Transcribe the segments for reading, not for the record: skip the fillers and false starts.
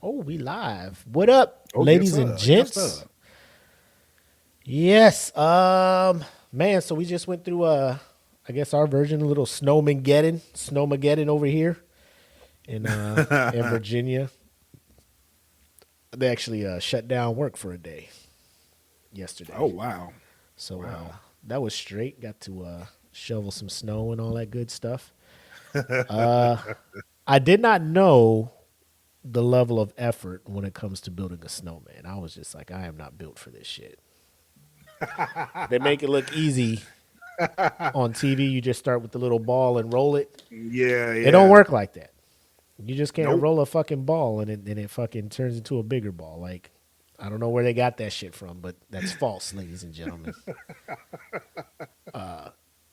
Oh, we live. What up, Oh, yes, ladies and sir. Yes, gents? sir. Yes. Man, so we just went through I guess our version, a little snowmageddon over here in Virginia. They actually shut down work for a day Oh, yesterday. wow. So Wow. that was straight. Got to shovel some snow and all that good stuff. Uh I did not know the level of effort when it comes to building a snowman. I was just like, I am not built for this shit. They make it look easy on TV. You just start with the little ball and roll it. Yeah, It don't yeah. work like that. You just can't Nope. roll a fucking ball and it fucking turns into a bigger ball. Like, I don't know where they got that shit from, but that's false, ladies and gentlemen.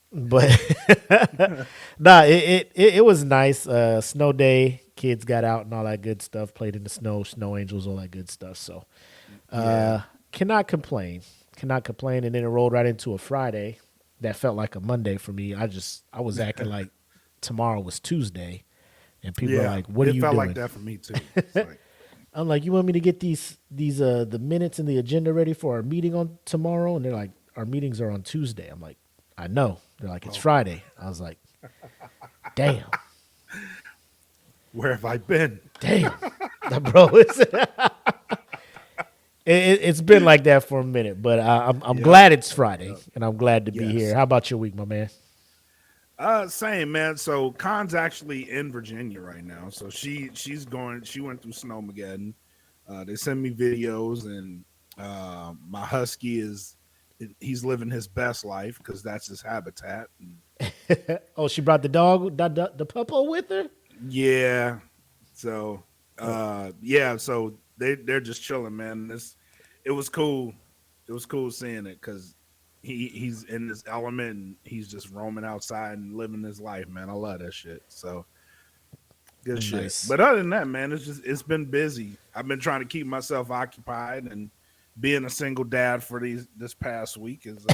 But nah, it was nice. Snow day, kids got out and all that good stuff. Played in the snow, snow angels, all that good stuff. So Yeah. cannot complain. Cannot complain. And then it rolled right into a Friday that felt like a Monday for me. I was acting like tomorrow was Tuesday, and people are Yeah. like, "What are It you felt like doing?" that for me, too. It's like, I'm like, "You want me to get these the minutes and the agenda ready for our meeting on tomorrow?" And they're like, "Our meetings are on Tuesday." I'm like, "I know." They're like, "It's oh, Friday." I was like, "Damn, where have I been? damn, bro." It's been like that for a minute, but I'm Yep. glad it's Friday Yep. and I'm glad to be here. Yes. How about your week, my man? Same, man. So Khan's actually in Virginia right now. So she went through Snowmageddon. They send me videos, and my husky he's living his best life because that's his habitat. And Oh, she brought the dog, the puppo with her. yeah. So Oh, yeah, so they're just chilling, man. It was cool. It was cool seeing it because he's in his element and he's just roaming outside and living his life, man. I love that shit. So good shit. nice. But other than that, man, it's been busy. I've been trying to keep myself occupied, and being a single dad for this past week is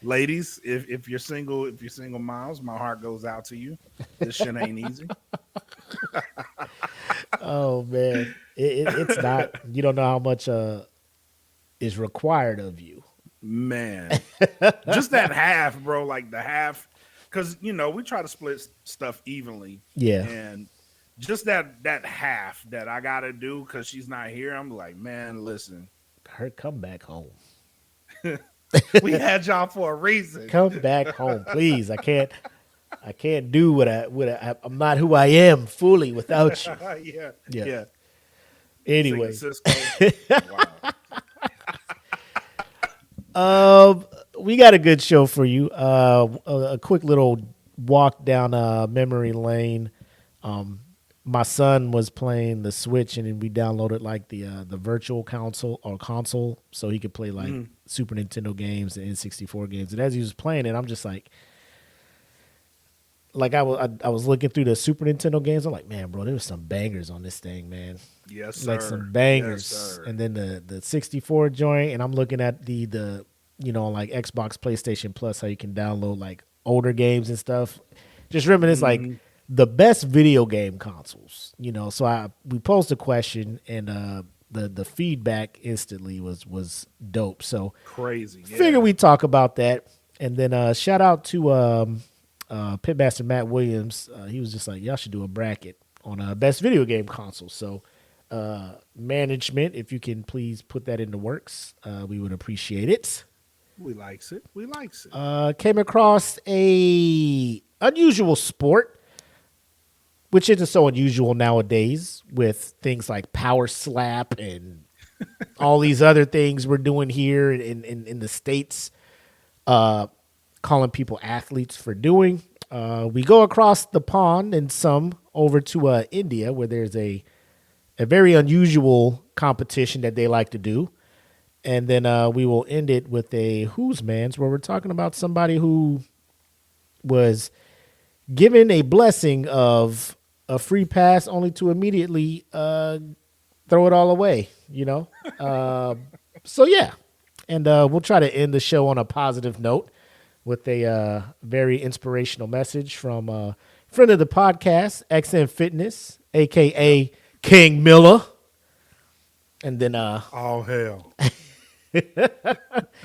ladies, if you're single moms, my heart goes out to you. This shit ain't easy. Oh man, it's not. You don't know how much is required of you. Man, just that half, bro. Like the half, because we try to split stuff evenly, Yeah, and just that half that I gotta do because she's not here. I'm like, man, listen, her come back home. we had y'all for a reason. Come back home, please. I can't do I'm not who I am fully without you. Yeah, Yeah. yeah. Singing Anyway, Cisco. Wow. um, we got a good show for you. A quick little walk down memory lane. Um, my son was playing the Switch, and then we downloaded like the virtual console, so he could play like Mhm. Super Nintendo games and N64 games. And as he was playing it, I'm just like I was looking through the Super Nintendo games. I'm like, man, bro, there was some bangers on this thing, man. Yes, Like sir. some Yes, bangers. sir. And then the 64 joint, and I'm looking at the like Xbox, PlayStation Plus, how you can download like older games and stuff. Just reminisce like Hmm. the best video game consoles. So we posed a question, and the feedback instantly was dope. So Crazy. figure Yeah. we talk about that, and then shout out to Pitmaster Matt Williams. He was just like, y'all should do a bracket on best video game console. So management, if you can please put that into works, we would appreciate it. We likes it. We likes it. Came across a unusual sport, which isn't so unusual nowadays with things like power slap and all these other things we're doing here in the States, calling people athletes for doing. We go across the pond and some over to India, where there's a very unusual competition that they like to do. And then we will end it with a Who's Man's, where we're talking about somebody who was given a blessing of a free pass only to immediately throw it all away. So, yeah. And we'll try to end the show on a positive note with a very inspirational message from friend of the podcast, XM Fitness, aka King Miller, and then All hell.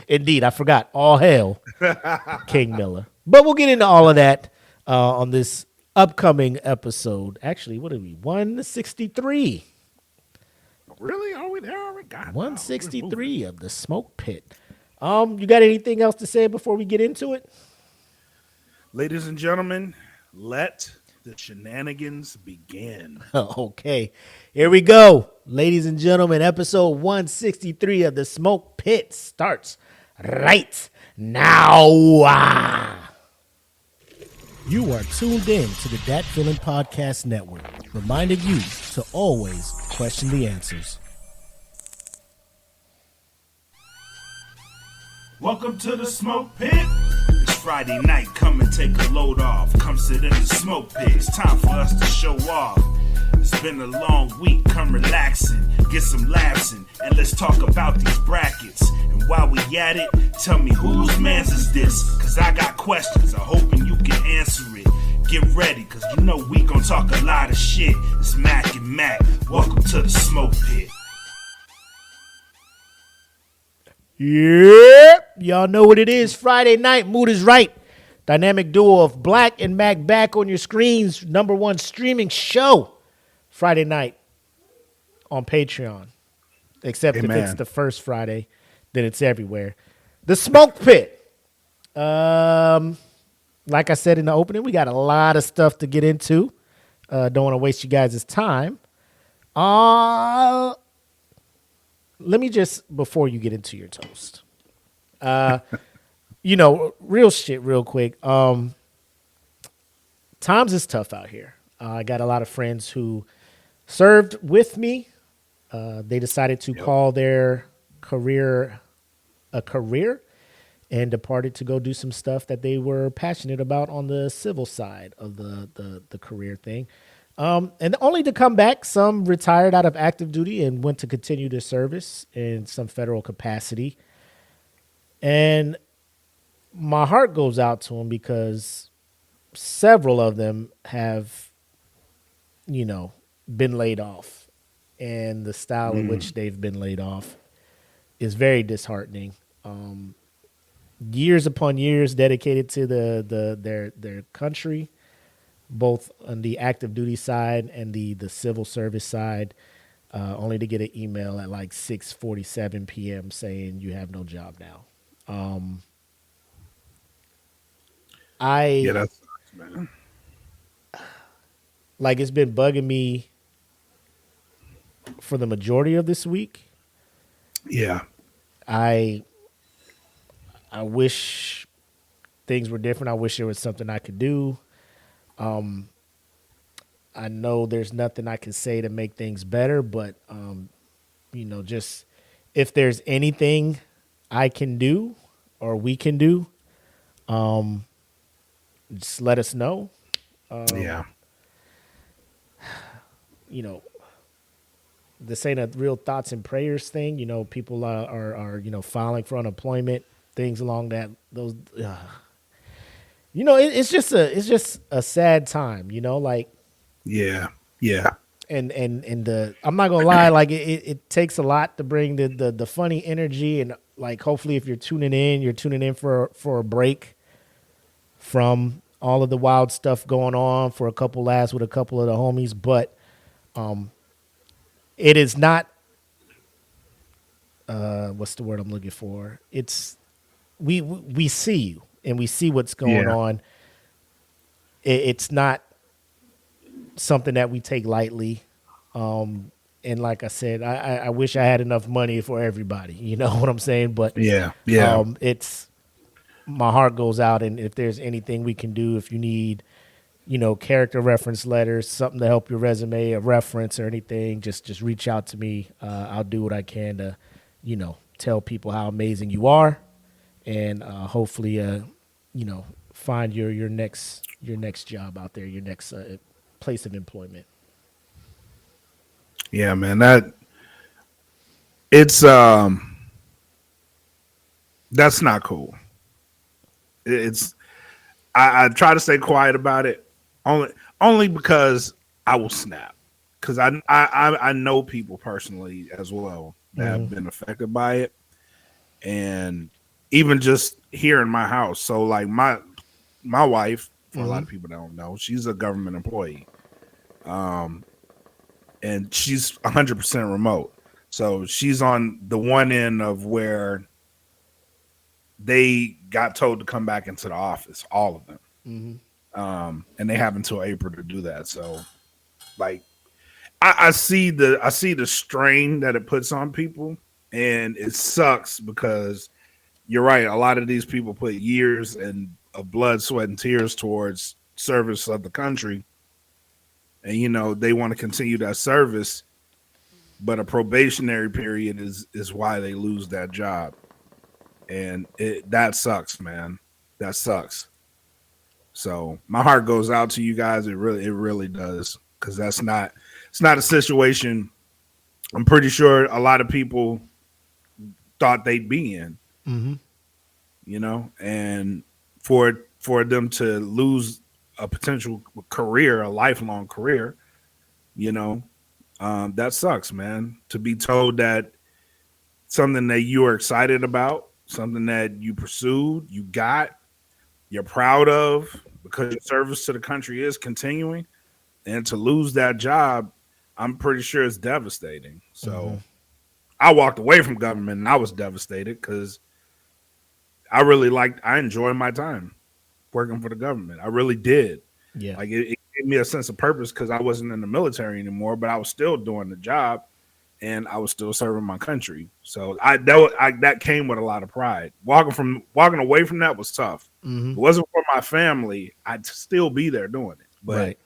indeed, I forgot, all hail King Miller. But we'll get into all of that on this upcoming episode. Actually, what are we? 163. Really? Are we there already? God, 163 of the Smoke Pit. You got anything else to say before we get into it? Ladies and gentlemen, let the shenanigans begin. Okay, here we go. Ladies and gentlemen, episode 163 of the Smoke Pit starts right now. You are tuned in to the Dat Feeling Podcast Network, reminding you to always question the answers. Welcome to the Smoke Pit. It's Friday night, come and take a load off. Come sit in the smoke pit, it's time for us to show off. It's been a long week, come relaxing, get some laughs in, and let's talk about these brackets. And while we at it, tell me whose man's is this? Cause I got questions, I'm hoping you can answer it. Get ready, cause you know we gon' talk a lot of shit. It's Mac and Mac, welcome to the Smoke Pit. Yep, y'all know what it is. Friday night, mood is right. Dynamic duo of Black and Mac back on your screens. #1 streaming show. Friday night on Patreon. Except Amen. if it's the first Friday, then it's everywhere. The Smoke Pit. Like I said in the opening, we got a lot of stuff to get into. Don't want to waste you guys' time. Let me just, before you get into your toast, real shit real quick. Times is tough out here. I got a lot of friends who served with me. They decided to call their career a career and departed to go do some stuff that they were passionate about on the civil side of the career thing. And only to come back, some retired out of active duty and went to continue their service in some federal capacity. And my heart goes out to them because several of them have, been laid off. And the style in which they've been laid off is very disheartening. Years upon years dedicated to their country, both on the active duty side and the civil service side, only to get an email at like 6:47 p.m. saying you have no job now. That sucks, man. Like, it's been bugging me for the majority of this week. Yeah. I wish things were different. I wish there was something I could do. I know there's nothing I can say to make things better, but, just if there's anything I can do or we can do, just let us know. Yeah. This ain't a real thoughts and prayers thing. People are filing for unemployment, things along those. It's just a sad time. Like. Yeah. And I'm not gonna lie, like it takes a lot to bring the funny energy, and like hopefully if you're tuning in for a break from all of the wild stuff going on for a couple laughs with a couple of the homies, but it is not what's the word I'm looking for? It's we see you and we see what's going on. It's not something that we take lightly. And like I said, I wish I had enough money for everybody. You know what I'm saying? But it's, my heart goes out. And if there's anything we can do, if you need, character reference letters, something to help your resume, a reference or anything, just reach out to me. I'll do what I can to, tell people how amazing you are, and hopefully, find your next job out there, your next place of employment. Yeah, man, that's not cool. I try to stay quiet about it. Only because I will snap. Because I know people personally as well that have been affected by it, and even just here in my house. So like my wife, for a lot of people that don't know, she's a government employee, and she's 100% remote. So she's on the one end of where they got told to come back into the office, all of them, and they have until April to do that. So like. I see the strain that it puts on people, and it sucks because you're right. A lot of these people put years and of blood, sweat, and tears towards service of the country, and they want to continue that service, but a probationary period is why they lose that job, and that sucks, man. That sucks. So my heart goes out to you guys. It really does, because it's not a situation I'm pretty sure a lot of people thought they'd be in, and for them to lose a potential career, a lifelong career, that sucks, man. To be told that something that you are excited about, something that you pursued, you're proud of because your service to the country is continuing, and to lose that job, I'm pretty sure it's devastating. So I walked away from government and I was devastated because I enjoyed my time working for the government. I really did. Yeah. Like it gave me a sense of purpose because I wasn't in the military anymore, but I was still doing the job and I was still serving my country. So that came with a lot of pride. Walking away from that was tough. If it wasn't for my family, I'd still be there doing it. But right.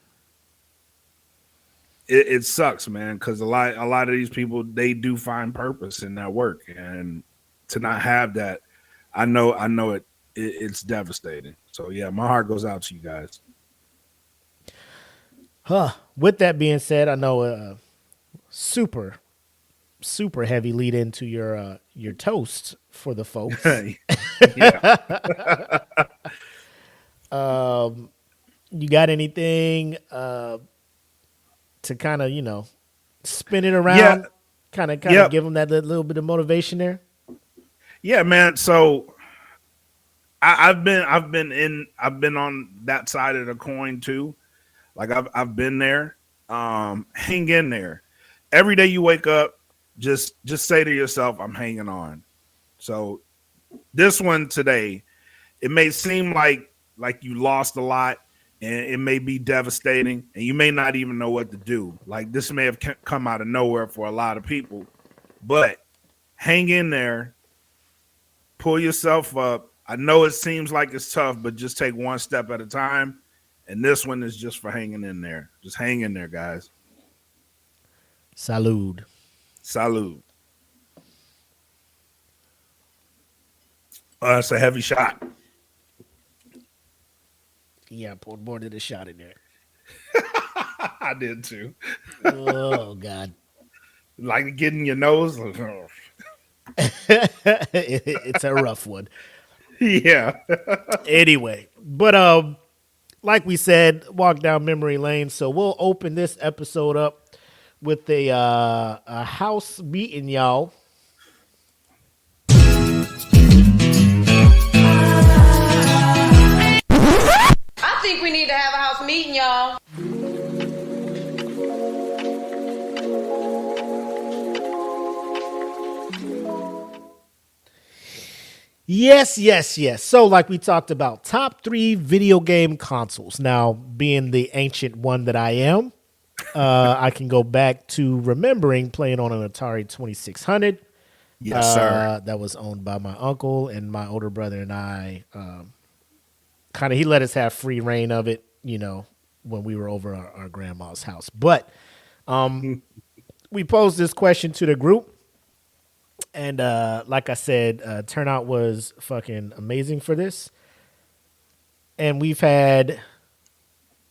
It sucks, man, because a lot of these people, they do find purpose in that work, and to not have that, I know it's devastating. So yeah, my heart goes out to you guys. With that being said, I know super heavy lead into your toast for the folks. Yeah. You got anything to kind of spin it around, kind of give them that little bit of motivation there? Yeah, man. So I've been on that side of the coin too. Like I've been there. Hang in there. Every day you wake up, just say to yourself, I'm hanging on. So this one today, it may seem like you lost a lot, and it may be devastating, and you may not even know what to do. Like this may have come out of nowhere for a lot of people, but hang in there, pull yourself up. I know it seems like it's tough, but just take one step at a time. And this one is just for hanging in there. Just hang in there, guys. Salud. It's a heavy shot. Yeah, I poured more than a shot in there. I did too. Oh, God. Like getting your nose. It's a rough one. Yeah. Anyway, but like we said, walk down memory lane. So we'll open this episode up with a house meeting, y'all. I think we need to have a house meeting, y'all. Yes. So like we talked about, top 3 video game consoles. Now, being the ancient one that I am, I can go back to remembering playing on an Atari 2600. Yes, sir. That was owned by my uncle, and my older brother and I he let us have free reign of it, when we were over our grandma's house. But we posed this question to the group. And like I said, turnout was fucking amazing for this. And we've had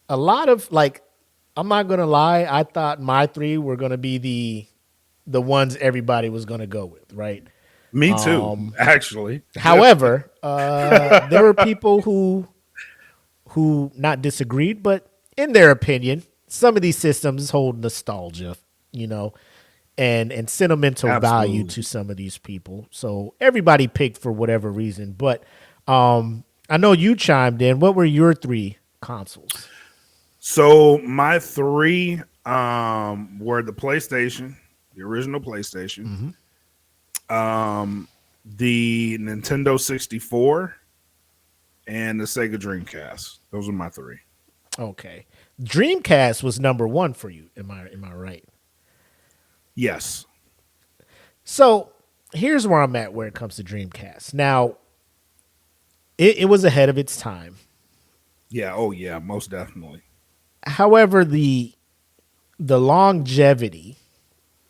a lot of, I'm not going to lie, I thought my 3 were going to be the ones everybody was going to go with, right? Me too, actually. However, there were people who not disagreed, but in their opinion, some of these systems hold nostalgia, and sentimental value to some of these people. So everybody picked for whatever reason. But I know you chimed in. What were your 3 consoles? So my 3 were the PlayStation, the original PlayStation, the Nintendo 64, and the Sega Dreamcast. Those are my 3. Okay. Dreamcast was number 1 for you. Am I right? Yes. So here's where I'm at where it comes to Dreamcast. Now, it was ahead of its time. Yeah. Oh, yeah. Most definitely. However, the longevity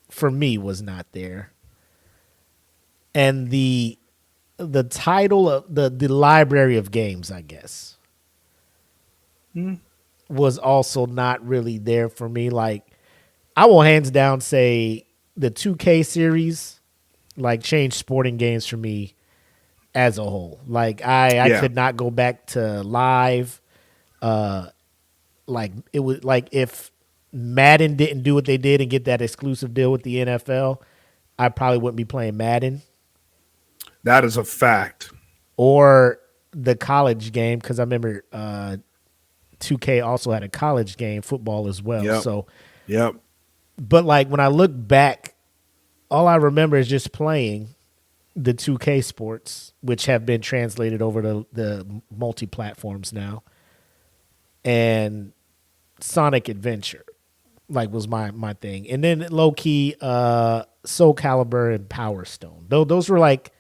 for me was not there, and the title of the library of games, I guess, was also not really there for me. Like, I will hands down say the 2K series, like, changed sporting games for me as a whole. Like, I could not go back to live. Like, it was like if Madden didn't do what they did and get that exclusive deal with the NFL, I probably wouldn't be playing Madden. That is a fact. Or the college game, because I remember 2K also had a college game, football as well. Yep. So, yep. But like when I look back, all I remember is just playing the 2K sports, which have been translated over to the multi-platforms now, and Sonic Adventure, like, was my thing. And then low key, Soul Calibur and Power Stone. Those were like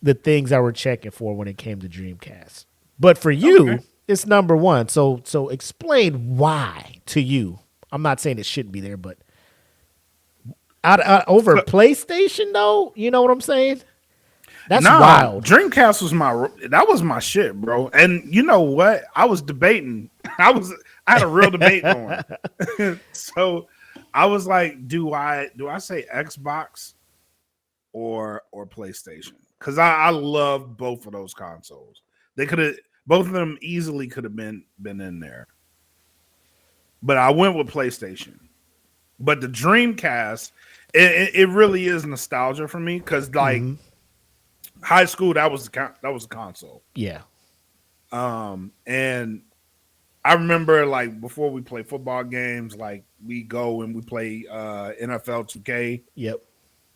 the things I were checking for when it came to Dreamcast. But for you, it's number 1. So explain why to you. I'm not saying it shouldn't be there, but over PlayStation though, you know what I'm saying? That's wild. Dreamcast was my shit, bro. And you know what? I was debating. I had a real debate going. So I was like, do I say Xbox or PlayStation? Because I love both of those consoles. Both of them easily could have been in there. But I went with PlayStation. But the Dreamcast, it really is nostalgia for me because like high school, that was a console. Yeah. And I remember like before we play football games, like we go and we play NFL 2K. Yep.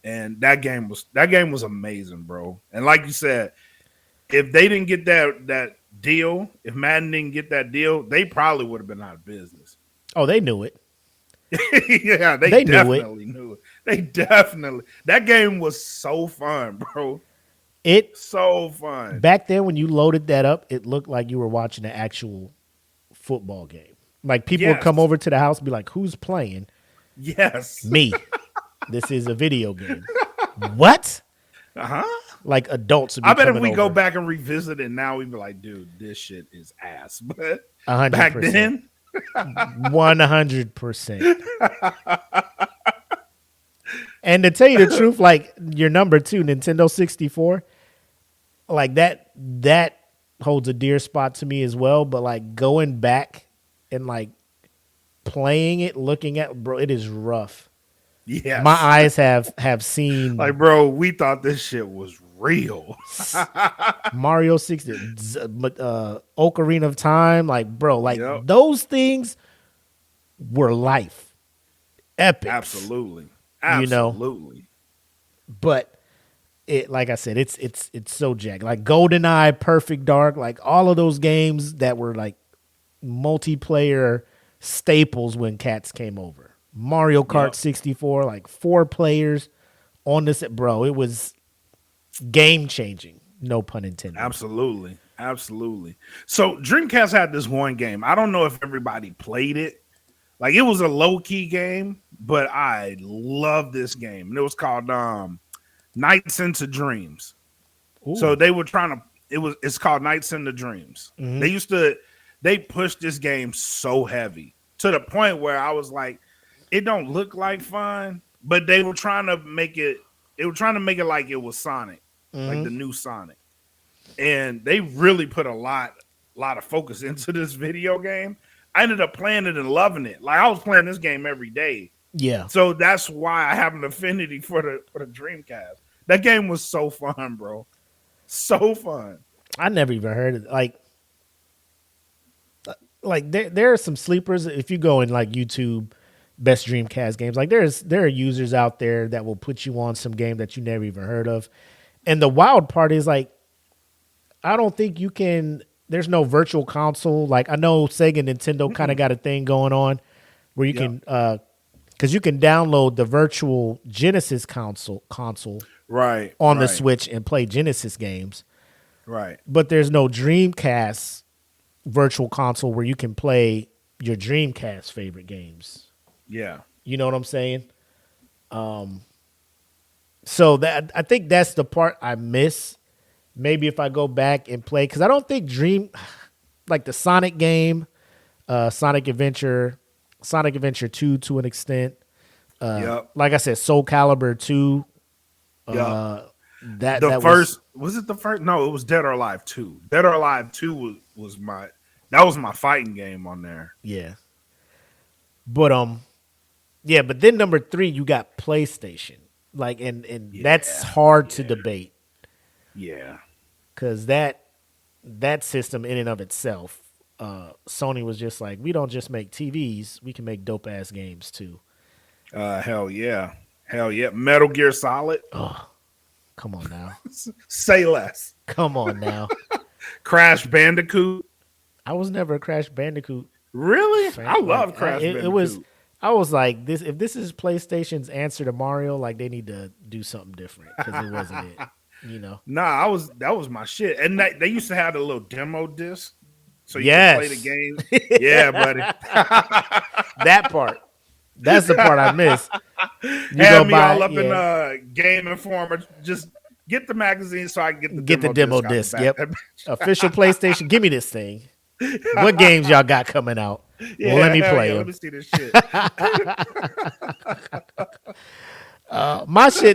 And that game was amazing, bro. And like you said, if they didn't get that deal, if Madden didn't get that deal, they probably would have been out of business. Oh, they knew it. Yeah, they definitely knew it. They definitely. That game was so fun, bro. So fun. Back then, when you loaded that up, it looked like you were watching an actual football game. Like, people would come over to the house and be like, "Who's playing?" Yes. Me. This is a video game. What? Like, adults would be I bet if we over. go back and revisit it now, we'd be like, dude, this shit is ass. But 100%. back then, 100%. And to tell you the truth, like, your number 2, Nintendo 64, like that holds a dear spot to me as well. But like going back and like playing it, looking at, bro, it is rough. Yes. My eyes have seen, like, bro, we thought this shit was real. Mario 60, Ocarina of Time, like, bro, like those things were life. Epic. Absolutely. You know? Absolutely. But it, like I said, it's so jacked. Like GoldenEye, Perfect Dark, like all of those games that were like multiplayer staples when cats came over. Mario Kart 64, like 4 players on this, bro. It was game changing. No pun intended. Absolutely. Absolutely. So Dreamcast had this one game. I don't know if everybody played it. Like, it was a low key game, but I love this game. And it was called Nights into Dreams. Ooh. So they were trying to, it's called Nights into Dreams. Mm-hmm. They pushed this game so heavy to the point where I was like, it don't look like fun, but they were trying to make it like it was Sonic, like the new Sonic. And they really put a lot of focus into this video game. I ended up playing it and loving it. Like I was playing this game every day. Yeah. So that's why I have an affinity for the Dreamcast. That game was so fun, bro. So fun. I never even heard of it. Like there are some sleepers. If you go in like YouTube best Dreamcast games, like there are users out there that will put you on some game that you never even heard of. And the wild part is like, I don't think you can. There's no virtual console. Like I know Sega and Nintendo kind of got a thing going on where you can, because you can download the virtual Genesis console right on the Switch and play Genesis games. Right. But there's no Dreamcast virtual console where you can play your Dreamcast favorite games. Yeah. You know what I'm saying? So that I think that's the part I miss. Maybe if I go back and play, because I don't think like the Sonic game, Sonic Adventure 2 to an extent. Like I said, Soul Calibur 2. Was it the first? No, it was Dead or Alive 2. Dead or Alive 2 was my fighting game on there. Yeah. But but then number 3 you got PlayStation. Like and that's hard to debate. Yeah. Cuz that system in and of itself, Sony was just like, we don't just make TVs, we can make dope ass games too. Hell yeah. Metal Gear Solid. Oh. Come on now. Say less. Come on now. Crash Bandicoot. I was never a Crash Bandicoot Really? fan. I love Crash Bandicoot. I was like, if this is PlayStation's answer to Mario, like they need to do something different because it wasn't it. You know? Nah, that was my shit. And they used to have the little demo disc. So you could play the game. Yeah, buddy. That part. That's the part I miss. Had me all up in Game Informer. Just get the magazine so I can get the demo disc. Yep. Official PlayStation. Give me this thing. What games y'all got coming out? Yeah, well, let me play them. Let me see this shit.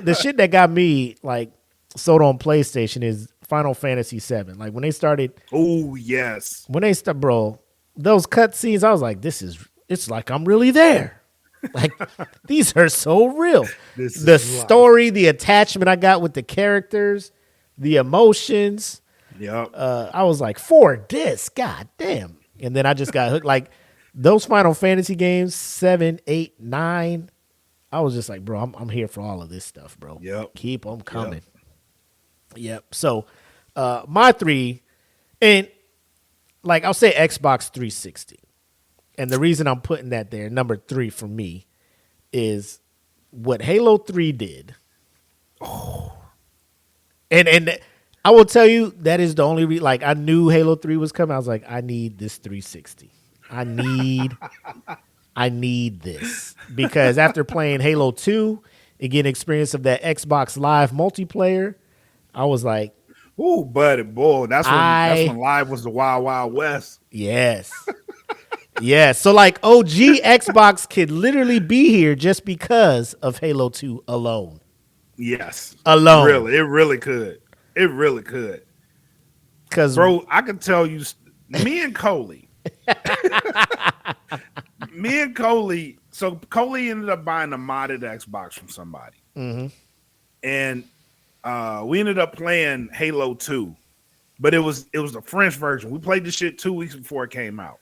The shit that got me like sold on PlayStation is Final Fantasy VII. Like when they started. Oh yes. When they start, bro, those cutscenes, I was like, it's like I'm really there. Like these are so real. The story, the attachment I got with the characters, the emotions. Yep. I was like, 4 discs, god damn. And then I just got hooked. Like those Final Fantasy games, 7, 8, 9. I was just like, bro, I'm here for all of this stuff, bro. Yep. Keep them coming. Yep. So my 3, and like I'll say Xbox 360. And the reason I'm putting that there, number 3 for me, is what Halo 3 did. Oh. And I will tell you, that is the only like I knew Halo 3 was coming. I was like, I need this 360. I need this. Because after playing Halo 2 and getting experience of that Xbox Live multiplayer, I was like, ooh, buddy, boy, that's when Live was the Wild Wild West. Yes. Yeah, so like OG Xbox could literally be here just because of Halo 2 alone. Yes. Alone. Really, it really could. It really could. Because, bro, I can tell you, me and Coley, so Coley ended up buying a modded Xbox from somebody. Mm-hmm. And we ended up playing Halo 2, but it was the French version. We played this shit 2 weeks before it came out.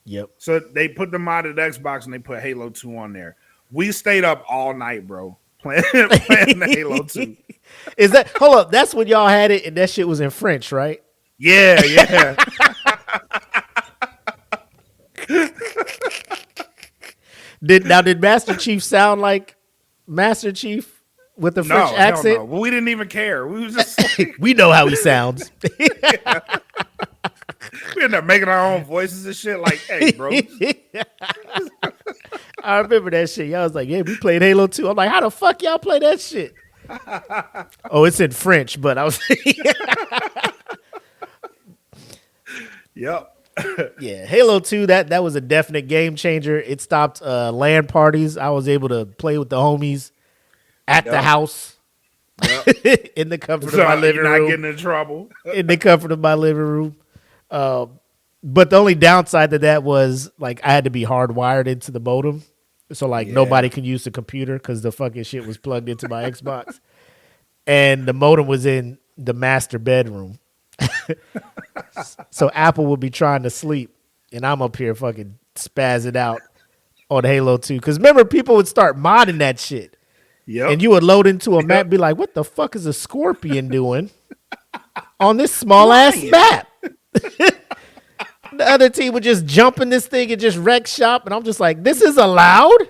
Yep. So they put the modded Xbox and they put Halo 2 on there. We stayed up all night, bro, playing the Halo 2. Is that hold up? That's when y'all had it, and that shit was in French, right? Yeah. Did Master Chief sound like Master Chief with the French accent? No. Well, we didn't even care. We was just like, we know how he sounds. We ended up making our own voices and shit. Like, hey, bro. I remember that shit. Y'all was like, yeah, we played Halo 2. I'm like, how the fuck y'all play that shit? Oh, it's in French, but I was Yep. Yeah, Halo 2, that was a definite game changer. It stopped LAN parties. I was able to play with the homies at the house. Yep. In the comfort of my living room. Not getting in trouble. In the comfort of my living room. But the only downside to that was like I had to be hardwired into the modem. So like nobody can use the computer because the fucking shit was plugged into my Xbox. And the modem was in the master bedroom. So Apple would be trying to sleep and I'm up here fucking spazzing out on Halo 2. Because remember, people would start modding that shit. Yep. And you would load into a map, be like, what the fuck is a scorpion doing on this small ass map? The other team would just jump in this thing and just wreck shop. And I'm just like, this is allowed?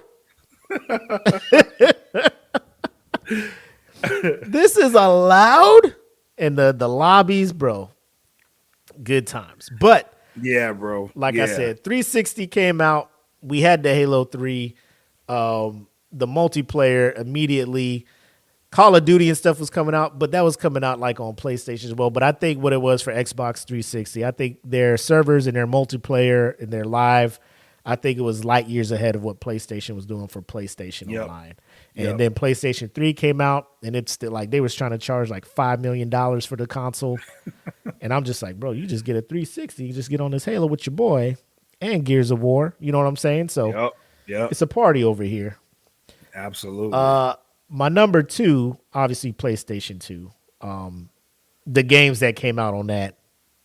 This is allowed? And the lobbies, bro, good times. But yeah, bro. Like I said, 360 came out. We had the Halo 3. The multiplayer immediately. Call of Duty and stuff was coming out, but that was coming out like on PlayStation as well. But I think what it was for Xbox 360, I think their servers and their multiplayer and their live, I think it was light years ahead of what PlayStation was doing for PlayStation Online. And then PlayStation 3 came out, and it's still like they was trying to charge like $5 million for the console. And I'm just like, bro, you just get a 360. You just get on this Halo with your boy and Gears of War. You know what I'm saying? So it's a party over here. Absolutely. My number 2, obviously PlayStation 2. The games that came out on that,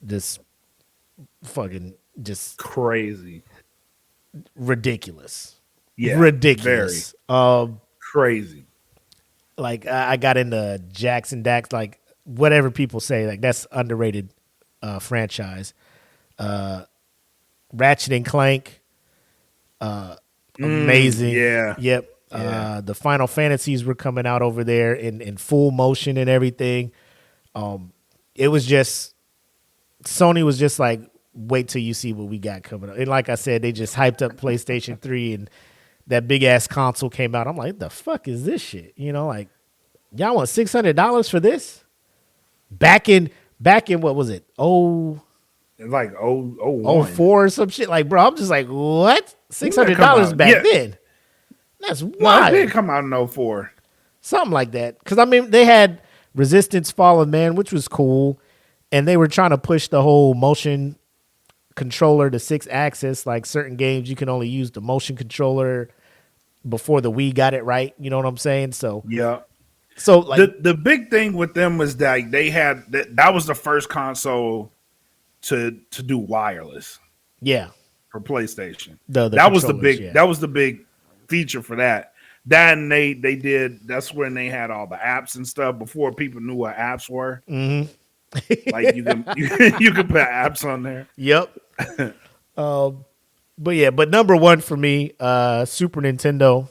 just crazy, ridiculous. Yeah, ridiculous. Very crazy. Like I got into Jackson Dax, like whatever people say, like that's underrated franchise. Ratchet and Clank, amazing. Yep. The Final Fantasies were coming out over there in full motion and everything. It was just, Sony was just like, wait till you see what we got coming up. And like I said, they just hyped up PlayStation 3 and that big ass console came out. I'm like, what the fuck is this shit? You know, like, y'all want $600 for this? Back in what was it? Like 04 or some shit. Like, bro, I'm just like, what? $600 back then. That's wild. No, it did come out in 04. Something like that. Because, I mean, they had Resistance Fallen Man, which was cool. And they were trying to push the whole motion controller to 6-axis. Like, certain games, you can only use the motion controller before the Wii got it right. You know what I'm saying? So, yeah. So, like, the big thing with them was that they had, that was the first console to do wireless. Yeah. For PlayStation. That was the big feature for that. And they did, that's when they had all the apps and stuff before people knew what apps were. Mm-hmm. Like you can put apps on there. Yep. But number 1 for me, Super Nintendo.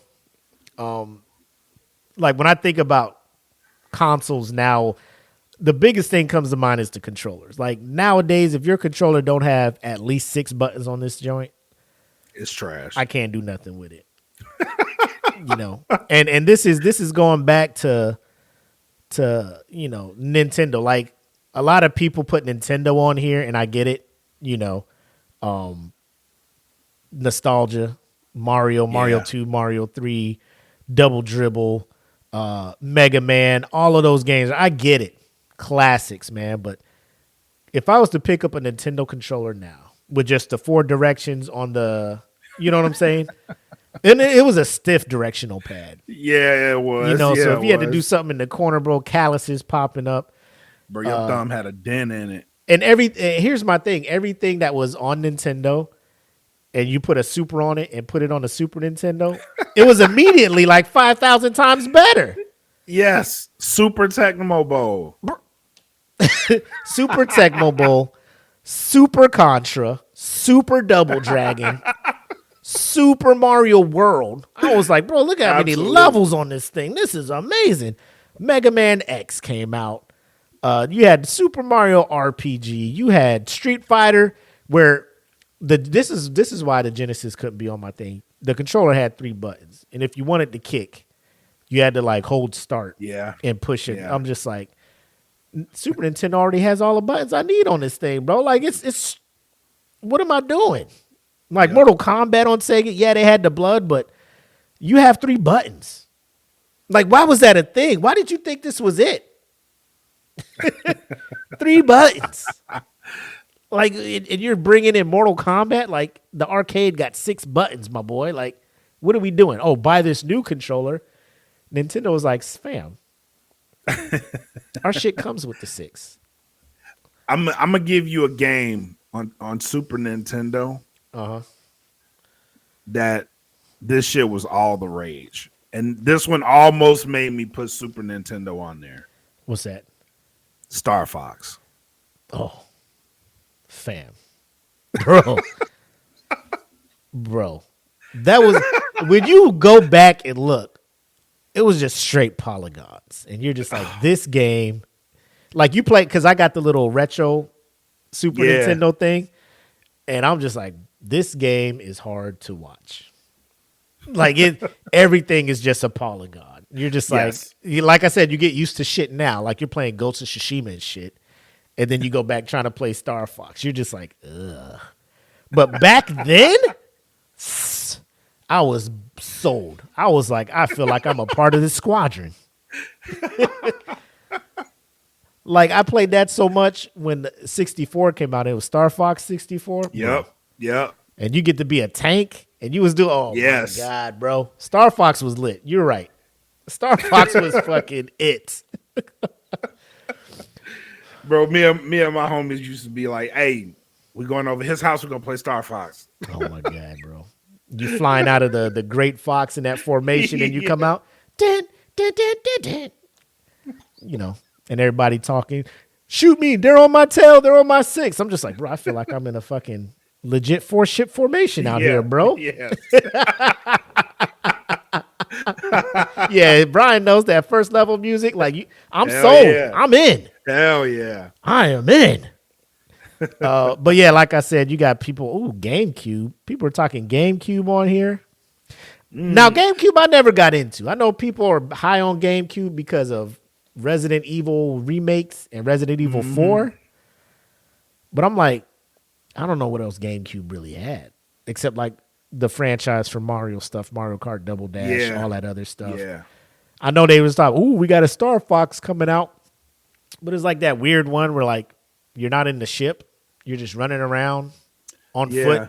Like when I think about consoles now, the biggest thing comes to mind is the controllers. Like nowadays, if your controller don't have at least 6 buttons on this joint, it's trash. I can't do nothing with it. You know, and this is going back to you know, Nintendo. Like a lot of people put Nintendo on here, and I get it. You know, nostalgia, Mario 2, Mario 3, Double Dribble, Mega Man, all of those games. I get it. Classics, man. But if I was to pick up a Nintendo controller now with just the 4 directions on the, you know what I'm saying? And it was a stiff directional pad. Yeah, it was. You know, so if you had to do something in the corner, bro, calluses popping up. Bro, your thumb had a dent in it. And here's my thing. Everything that was on Nintendo and you put a Super on it and put it on the Super Nintendo, it was immediately like 5,000 times better. Yes. Super Tecmo Bowl. Super Tecmo Bowl, Super Contra, Super Double Dragon, Super Mario World. I was like, bro, look at how many levels on this thing. This is amazing. Mega Man X came out. You had Super Mario RPG. You had Street Fighter, where this is why the Genesis couldn't be on my thing. The controller had 3 buttons, and if you wanted to kick, you had to like hold start, and push it. Yeah. I'm just like, Super Nintendo already has all the buttons I need on this thing, bro. Like it's what am I doing? Like Mortal Kombat on Sega, they had the blood, but you have 3 buttons. Like, why was that a thing? Why did you think this was it? 3 buttons. Like, and you're bringing in Mortal Kombat. Like, the arcade got 6 buttons, my boy. Like, what are we doing? Oh, buy this new controller. Nintendo was like, fam, our shit comes with the 6. I'm gonna give you a game on Super Nintendo that this shit was all the rage, and this one almost made me put Super Nintendo on there. What's that? Star Fox. Oh, fam, bro, bro, that was when you go back and look, it was just straight polygons, and you're just like, this game. Like, you play, because I got the little retro Super Nintendo thing, and I'm just like, this game is hard to watch. Like, everything is just a polygon. You're just like, like I said, you get used to shit now. Like, you're playing Ghost of Tsushima and shit, and then you go back trying to play Star Fox. You're just like, ugh. But back then, I was sold. I was like, I feel like I'm a part of this squadron. Like, I played that so much when 64 came out. It was Star Fox 64. Yep. And you get to be a tank, and you was doing, my God, bro. Star Fox was lit. You're right. Star Fox was fucking it. Bro, me and my homies used to be like, hey, we're going over his house. We're going to play Star Fox. Oh, my God, bro. You flying out of the Great Fox in that formation, and you come out, dun, dun, dun, dun, dun. You know. And everybody talking, shoot me, they're on my tail, they're on my 6. I'm just like, bro, I feel like I'm in a fucking legit 4-ship formation out here, bro. Yeah. Yeah, Brian knows that first level music. Like, I'm sold. Yeah. I'm in. Hell yeah. I am in. But yeah, like I said, you got people, GameCube. People are talking GameCube on here. Now, GameCube I never got into. I know people are high on GameCube because of Resident Evil remakes and Resident Evil 4. But I'm like, I don't know what else GameCube really had. Except like the franchise for Mario stuff, Mario Kart Double Dash, all that other stuff. Yeah. I know they was talking, we got a Star Fox coming out. But it's like that weird one where like you're not in the ship. You're just running around on foot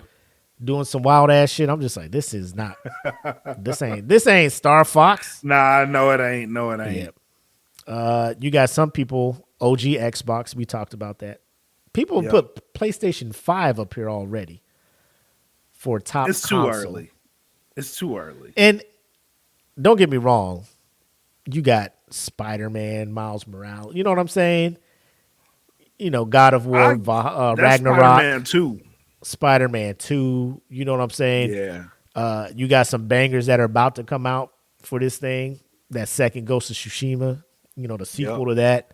doing some wild ass shit. I'm just like, this is not this ain't Star Fox. Nah, no it ain't. Yeah. You got some people, OG Xbox, we talked about that. People put PlayStation 5 up here already for top console. It's too early. And don't get me wrong, you got Spider-Man, Miles Morales. You know what I'm saying? You know, God of War, Ragnarok. Spider-Man 2. You know what I'm saying? Yeah. You got some bangers that are about to come out for this thing. That second Ghost of Tsushima. You know, the sequel to that.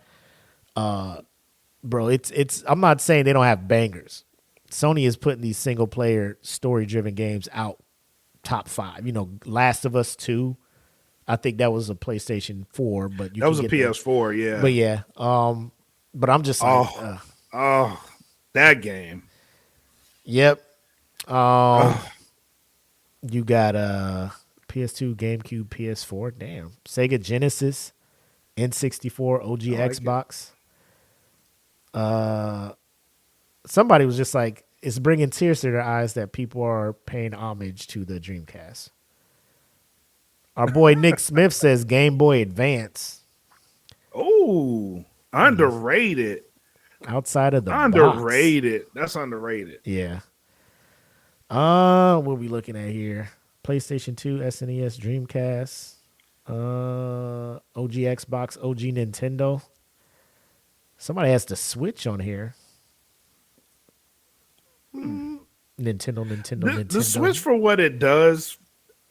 Bro, it's I'm not saying they don't have bangers. Sony is putting these single player story driven games out top 5. You know, Last of Us 2. I think that was a PlayStation 4, but that was a PS4, yeah. But yeah. But I'm just like that game. Yep. You got PS2, GameCube, PS4. Damn. Sega Genesis, N64, OG Xbox. Somebody was just like, it's bringing tears to their eyes that people are paying homage to the Dreamcast. Our boy Nick Smith says Game Boy Advance. Oh, underrated. Outside of the underrated. box. That's underrated. Yeah. What are we looking at here? PlayStation 2, SNES, Dreamcast, OG Xbox, OG Nintendo. Somebody has the Switch on here. Nintendo. The Switch, for what it does,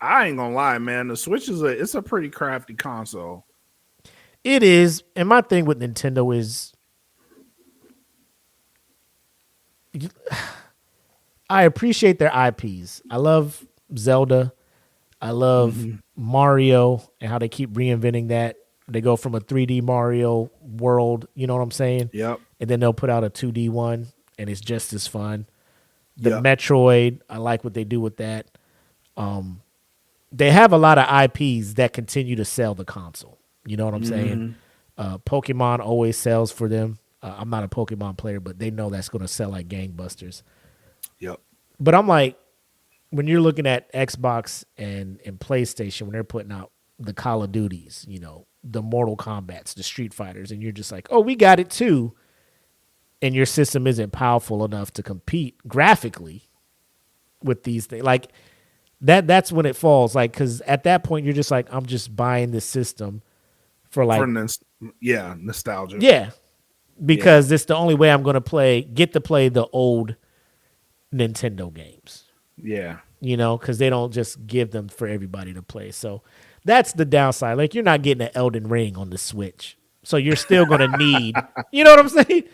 I ain't gonna lie, man. The Switch it's a pretty crafty console. It is, and my thing with Nintendo is, I appreciate their IPs. I love Zelda. I love Mario and how they keep reinventing that. They go from a 3D Mario world, you know what I'm saying? Yep. And then they'll put out a 2D one, and it's just as fun. The Metroid, I like what they do with that. They have a lot of IPs that continue to sell the console. You know what I'm saying? Pokemon always sells for them. I'm not a Pokemon player, but they know that's going to sell like gangbusters. Yep. But I'm like, when you're looking at Xbox and PlayStation, when they're putting out the Call of Duties, you know, the Mortal Kombats, the Street Fighters, and you're just like, oh, we got it too. And your system isn't powerful enough to compete graphically with these things. Like that's when it falls. Like, because at that point, you're just like, I'm just buying this system for like, nostalgia. Yeah. Because it's the only way I'm going to get to play the old Nintendo games. Yeah. You know, because they don't just give them for everybody to play. So that's the downside. Like, you're not getting an Elden Ring on the Switch. So you're still going to need, you know what I'm saying?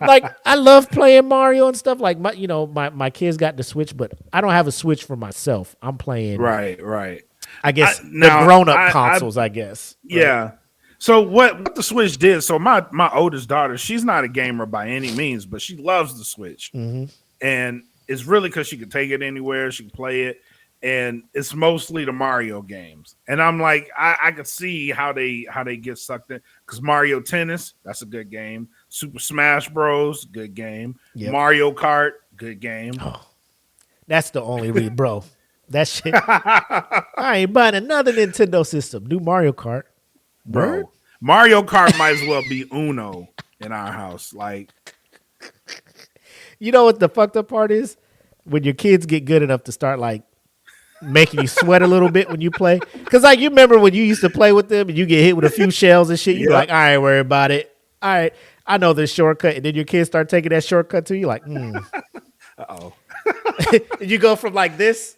Like, I love playing Mario and stuff. Like, my kids got the Switch, but I don't have a Switch for myself. I'm playing. Right. I guess the grown-up consoles, I guess. Yeah. Right? So what the Switch did, so my oldest daughter, she's not a gamer by any means, but she loves the Switch. Mm-hmm. And it's really because she can take it anywhere, she can play it, and it's mostly the Mario games. And I'm like, I could see how they get sucked in, because Mario Tennis, that's a good game. Super Smash Bros, good game. Yep. Mario Kart, good game. Oh, that's the only reason, bro. That shit. I ain't buying another Nintendo system. New Mario Kart. Bro, Word? Mario Kart might as well be Uno in our house. Like, you know what the fucked up part is? When your kids get good enough to start like making you sweat a little bit when you play. Because like, you remember when you used to play with them and you get hit with a few shells and shit, you'd be like, I ain't worried about it. All right, I know this shortcut. And then your kids start taking that shortcut to you, like, Uh-oh. And you go from like this.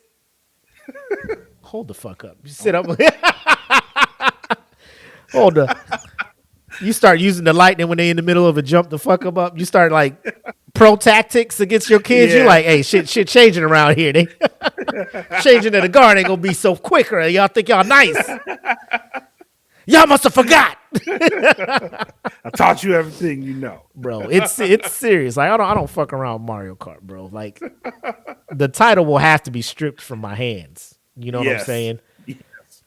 Hold the fuck up. You sit up. Hold up. You start using the lightning when they in the middle of a jump to fuck them up. You start like pro tactics against your kids. Yeah. You're like, hey, shit changing around here. They changing to the guard ain't gonna be so quicker. Y'all think y'all nice. Y'all must have forgot. I taught you everything you know. Bro, it's serious. Like, I don't fuck around with Mario Kart, bro. Like, the title will have to be stripped from my hands. You know what I'm saying? Yes.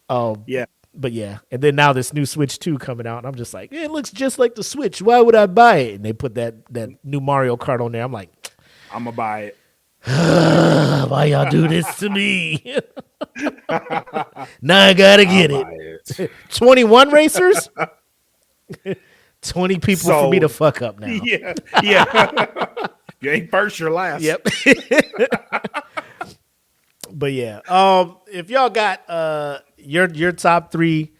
Yeah. But yeah, and then now this new Switch 2 coming out, and I'm just like, it looks just like the Switch. Why would I buy it? And they put that new Mario Kart on there. I'm like, I'm gonna buy it. Why y'all do this to me? Now I gotta get it. 21 racers, 20 people for me to fuck up now. Yeah. You ain't first, you're last. Yep. But yeah, if y'all got your top 3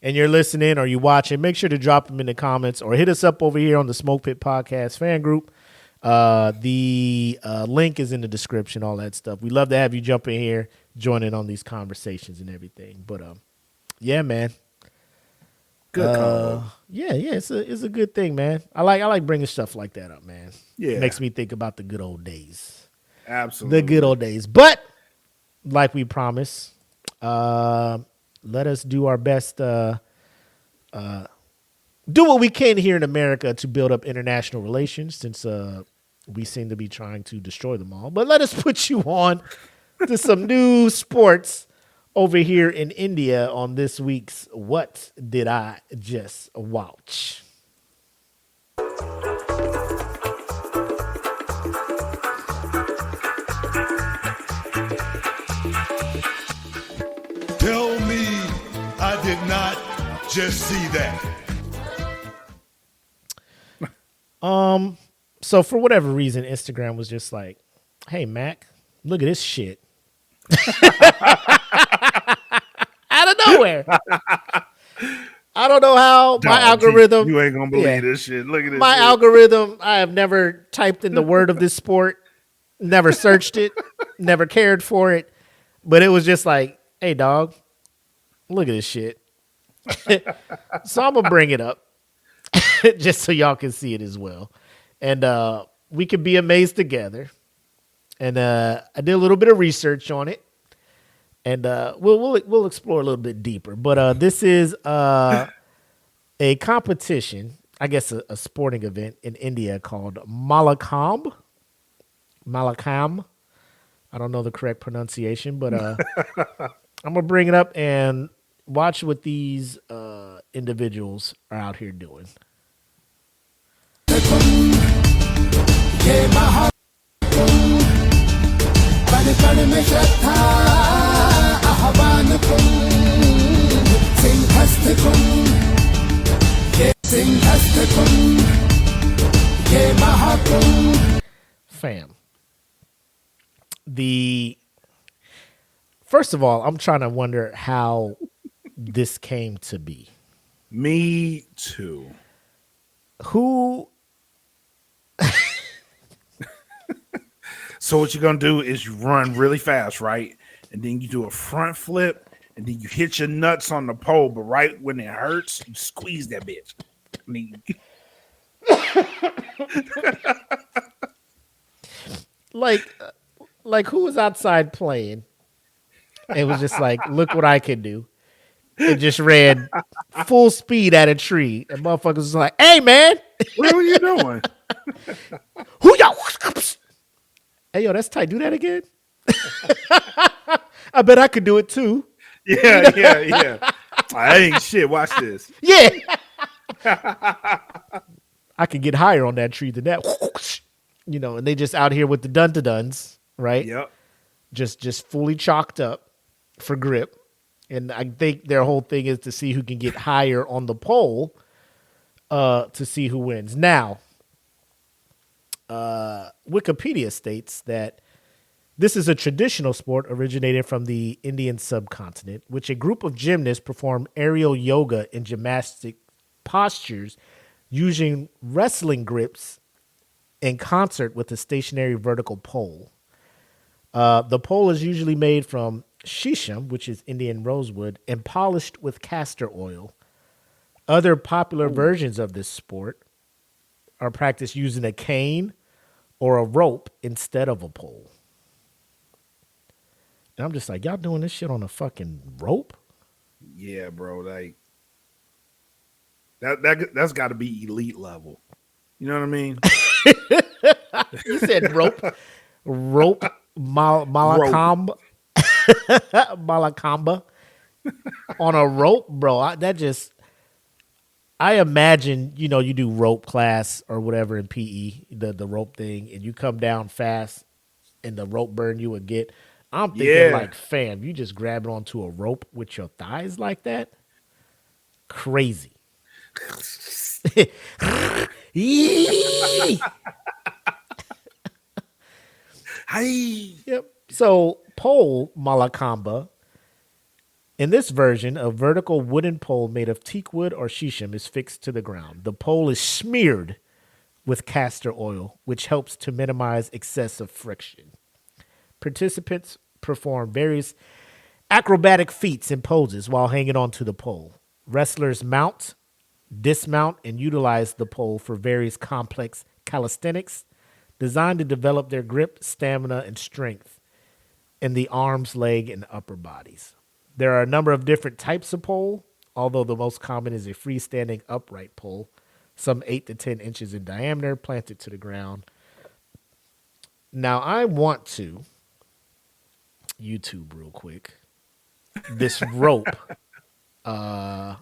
and you're listening or you watching, make sure to drop them in the comments or hit us up over here on the Smoke Pit Podcast fan group. The link is in the description, all that stuff. We love to have you jump in here, join in on these conversations and everything. But yeah, man. Good call. Yeah, it's a good thing, man. I like bringing stuff like that up, man. Yeah, it makes me think about the good old days. Absolutely, the good old days. But like we promised, let us do our best. Do what we can here in America to build up international relations, since we seem to be trying to destroy them all. But let us put you on to some new sports over here in India on this week's What Did I Just Watch? Tell me I did not just see that. So for whatever reason, Instagram was just like, hey, Mac, look at this shit. Out of nowhere. I don't know how my algorithm. You ain't gonna believe this shit. Look at this. My algorithm. I have never typed in the word of this sport, never searched it, never cared for it. But it was just like, hey, dog, look at this shit. So I'm gonna bring it up just so y'all can see it as well, and we can be amazed together. And I did a little bit of research on it. And we'll explore a little bit deeper. But this is a competition, I guess a sporting event in India called Mallakhamb. Mallakhamb. I don't know the correct pronunciation, but I'm going to bring it up and watch what these individuals are out here doing. Fam. First of all, I'm trying to wonder how this came to be. Me too. Who? So what you're gonna do is you run really fast, right? And then you do a front flip, and then you hit your nuts on the pole, but right when it hurts, you squeeze that bitch. I mean, like who was outside playing? It was just like, look what I can do. It just ran full speed at a tree, and motherfuckers was like, "Hey man, what are you doing? who y'all?" Hey yo, that's tight. Do that again. I bet I could do it too. Yeah. I ain't shit. Watch this. Yeah. I could get higher on that tree than that. And they just out here with the dun-to-duns, right? Yep. Just fully chalked up for grip. And I think their whole thing is to see who can get higher on the pole to see who wins. Now, Wikipedia states that this is a traditional sport originated from the Indian subcontinent, which a group of gymnasts perform aerial yoga and gymnastic postures using wrestling grips in concert with a stationary vertical pole. The pole is usually made from shisham, which is Indian rosewood, and polished with castor oil. Other popular versions of this sport are practiced using a cane or a rope instead of a pole. And I'm just like, y'all doing this shit on a fucking rope? Yeah, bro. Like that's got to be elite level. You know what I mean? You said rope, Mallakhamb, Mallakhamb on a rope, bro. I imagine, you do rope class or whatever in PE, the rope thing, and you come down fast and the rope burn you would get. I'm thinking like, fam, you just grab it onto a rope with your thighs like that? Crazy. Yep. So pole Mallakhamb, in this version, a vertical wooden pole made of teak wood or shisham is fixed to the ground. The pole is smeared with castor oil, which helps to minimize excessive friction. Participants perform various acrobatic feats and poses while hanging onto the pole. Wrestlers mount, dismount, and utilize the pole for various complex calisthenics designed to develop their grip, stamina, and strength in the arms, leg, and upper bodies. There are a number of different types of pole, although the most common is a freestanding upright pole, some 8 to 10 inches in diameter, planted to the ground. Now, I want to YouTube real quick this rope Mallakhamb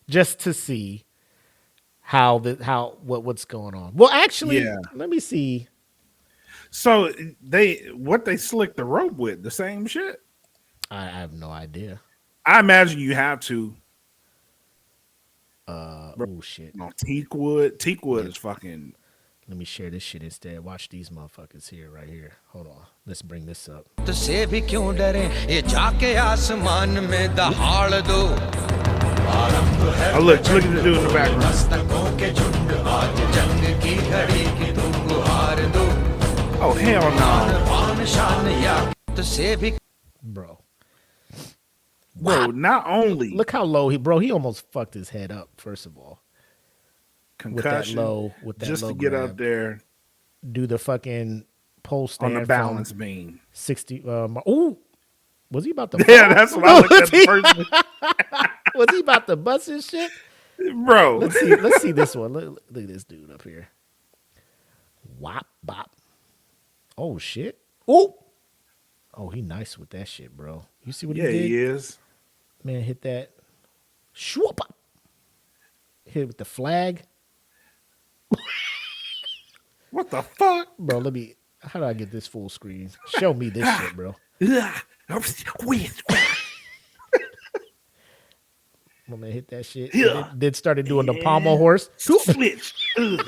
just to see what's going on. Well, actually, let me see. So they slick the rope with the same shit? I have no idea. I imagine you have to. Oh shit. No, teak wood is fucking. Let me share this shit instead. Watch these motherfuckers here, right here. Hold on. Let's bring this up. Oh, look at the dude in the background. Oh, hell no. Bro. Bro, not only. Look how low he almost fucked his head up, first of all. Concussion. With that just low to get grab. Up there. Do the fucking pole stand on the balance beam. 60. Was he about to? Yeah, that's what I looked at first. Was he about to bust his shit, bro? Let's see this one. Look at this dude up here. Wop bop. Oh shit. Oh, he nice with that shit, bro. You see what he did? Yeah, he is. Man, hit that. Shwoop. Hit it with the flag. What the fuck? Bro, how do I get this full screen? Show me this shit, bro. I'm gonna hit that shit. Then started doing the pommel horse. Switch. Yo.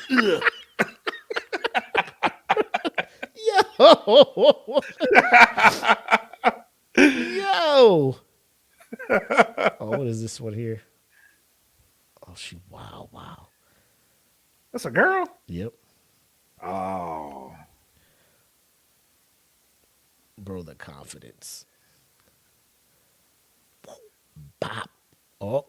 Yo. Oh, what is this one here? Oh, wow. That's a girl? Yep. Oh. Bro, the confidence. Bop. Oh.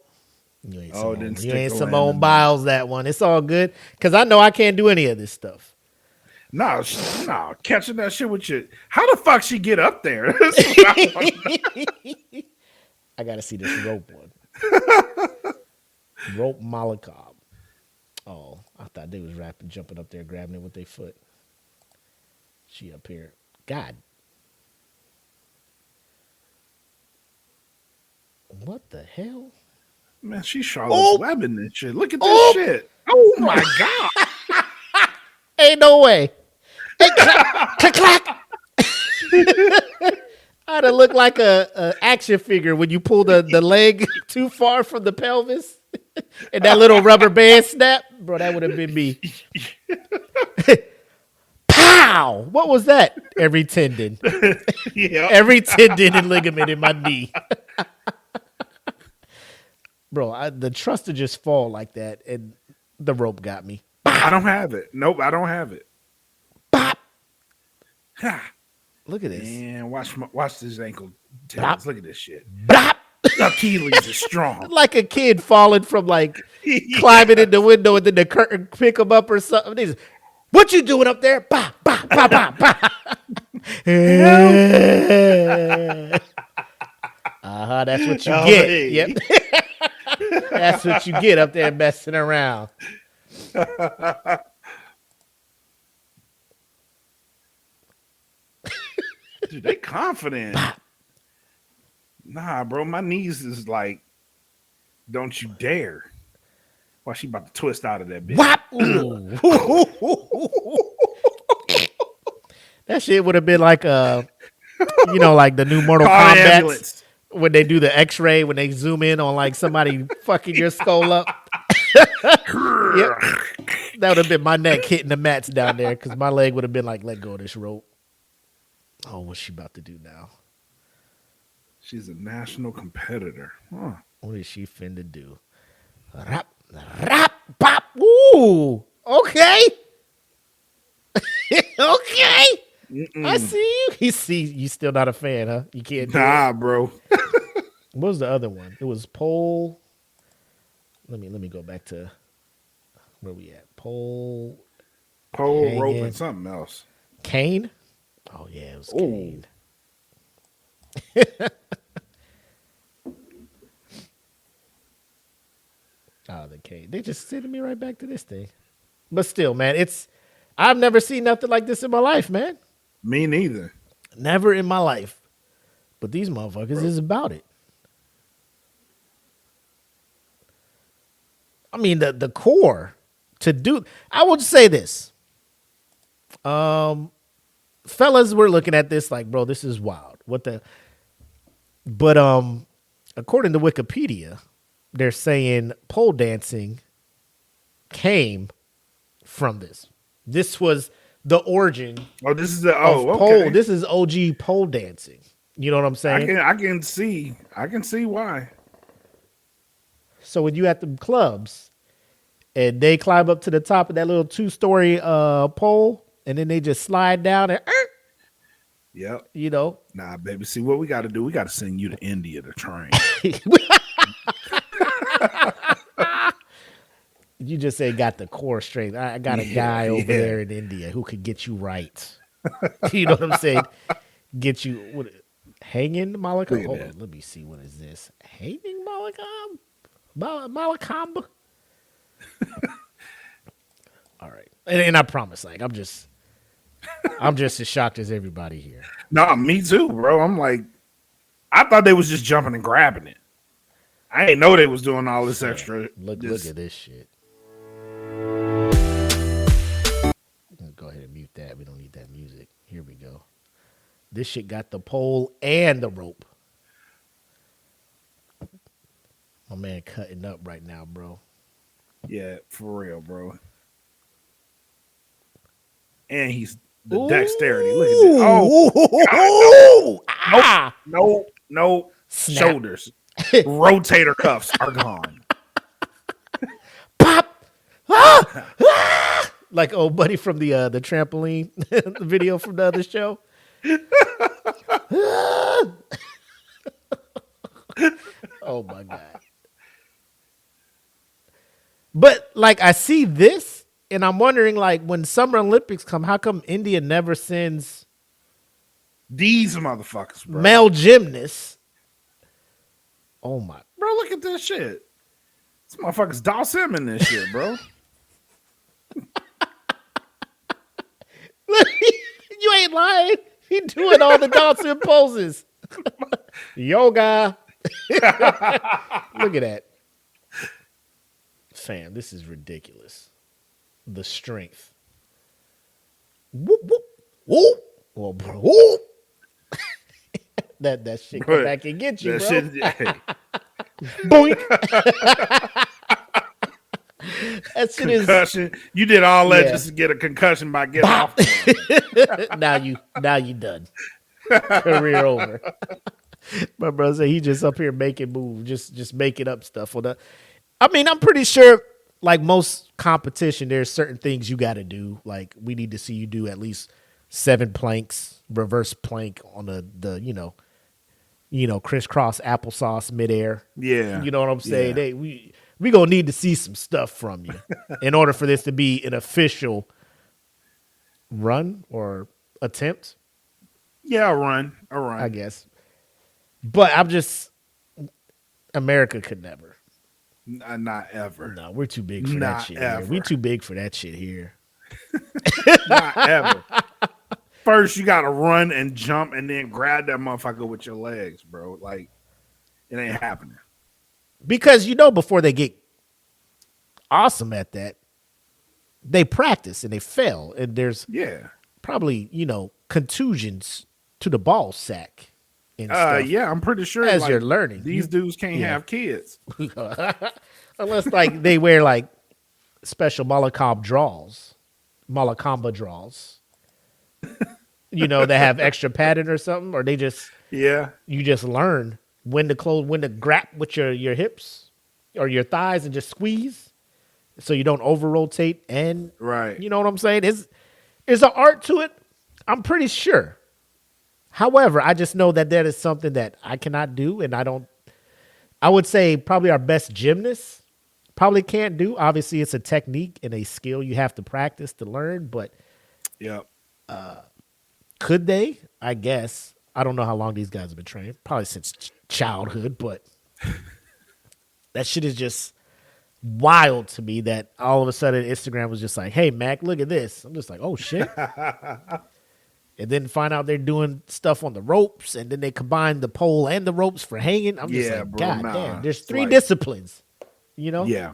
You ain't Simone Biles that one. It's all good. Because I know I can't do any of this stuff. No, catching that shit with you. How the fuck she get up there? That's what I wanna know. I gotta see this rope one. Rope Mallakhamb. Oh, I thought they was rapping, jumping up there, grabbing it with their foot. She up here. God. What the hell? Man, she's Charlotte's Web in this shit. Look at this shit. Oh my God. Ain't no way. Hey, clack, clack. I'd have looked like a action figure when you pull the leg too far from the pelvis and that little rubber band snap. Bro, that would have been me. Pow! What was that? Every tendon. Yeah. Every tendon and ligament in my knee. Bro, the trust to just fall like that, and the rope got me. I don't have it. Nope, I don't have it. Bop! Ha. Look at this. Man, watch this ankle. Look at this shit. Bop! Achilles is strong. Like a kid falling from climbing in the window and then the curtain pick him up or something. They just, what you doing up there? Bah, bah, bah, bah, bah. That's what you get. Hey. Yep. That's what you get up there messing around. Dude, they confident. Nah, bro, my knees is like, don't you dare. Why she about to twist out of that bitch? Whop! That shit would have been like like the new Mortal Call an Kombat ambulance. when they do the X-ray when they zoom in on like somebody fucking your skull up. Yep. That would have been my neck hitting the mats down there because my leg would have been like, let go of this rope. Oh, what's she about to do now? She's a national competitor. Huh. What is she finna do? Rap, rap, pop. Ooh, okay. Okay. Mm-mm. I see you. You still not a fan, huh? You can't do it. Nah, bro. What was the other one? It was pole. Let me go back to where we at. Pole, Rope, and something else. cane. Oh yeah, it was cane. Oh, the cane. They just sending me right back to this thing. But still, man, I've never seen nothing like this in my life, man. Me neither. Never in my life. But these motherfuckers is about it. I mean, the core to do. I would say this. Fellas, we're looking at this like, bro, this is wild. But according to Wikipedia, they're saying pole dancing came from this. This was the origin. Oh, this is pole. This is OG pole dancing. You know what I'm saying? I can see why. So when you at the clubs and they climb up to the top of that little 2-story pole and then they just slide down and Yep. you know. Nah, baby. See what we got to do? We got to send you to India to train. You just say got the core strength. I got a guy over there in India who could get you right. You know what I'm saying? Get you hanging Mallakhamb. Hold on, let me see. What is this? Hanging Mallakhamb? Mallakhamb? All right. And I promise, I'm just as shocked as everybody here. No, me too, bro. I'm like, I thought they was just jumping and grabbing it. I didn't know they was doing all this extra. Look at this shit. go ahead and mute that. We don't need that music. Here we go. This shit got the pole and the rope. My man cutting up right now, bro. Yeah, for real, bro. And he's the dexterity. Look at that. Oh, God, no. Nope. Snap. Shoulders. Rotator cuffs are gone. Pop. Ah! Ah! Like old buddy from the trampoline the video from the other show. Oh my God. But like I see this and I'm wondering, like, when Summer Olympics come, how come India never sends These motherfuckers, bro. male gymnasts? Oh my. Bro, look at this shit. This motherfucker's Dawson in this shit, bro. You ain't lying. He doing all the Dawson poses. Yoga. Look at that. Fam, this is ridiculous. The strength. Whoop, whoop, whoop. Well, bro, whoop. that shit come back and get you, that bro. Shit, hey. Boink. That shit Concussion. You did all that Yeah. just to get a concussion by getting off. now you done. Career over. My brother said he just up here making moves, just making up stuff. I mean, I'm pretty sure, like most competition, there's certain things you got to do. Like, we need to see you do at least 7 planks, reverse plank on the crisscross applesauce midair. Yeah. You know what I'm saying? Yeah. We gonna need to see some stuff from you in order for this to be an official run or attempt. Yeah, a run. I guess. But America could never. Not ever. No, we're too big for that Not shit ever. here. We too big for that shit here. Not ever. First, you got to run and jump and then grab that motherfucker with your legs, bro. Like, it ain't happening. Because, before they get awesome at that, they practice and they fail. And there's probably, contusions to the ball sack. And stuff yeah, I'm pretty sure. as you're learning. These dudes can't have kids. Unless, like, they wear, like, special Mallakhamb draws. They have extra padding or something, or they just you just learn when to grab with your hips or your thighs and just squeeze so you don't over rotate. And you know what I'm saying? Is an art to it? I'm pretty sure. However, I just know that is something that I cannot do, and I would say probably our best gymnasts probably can't do. Obviously, it's a technique and a skill you have to practice to learn, but could they? I guess. I don't know how long these guys have been training. Probably since childhood, but that shit is just wild to me that all of a sudden Instagram was just like, hey, Mac, look at this. I'm just like, oh, shit. And then find out they're doing stuff on the ropes, and then they combine the pole and the ropes for hanging. I'm just like, bro, God nah. damn, there's It's 3 like- disciplines, Yeah.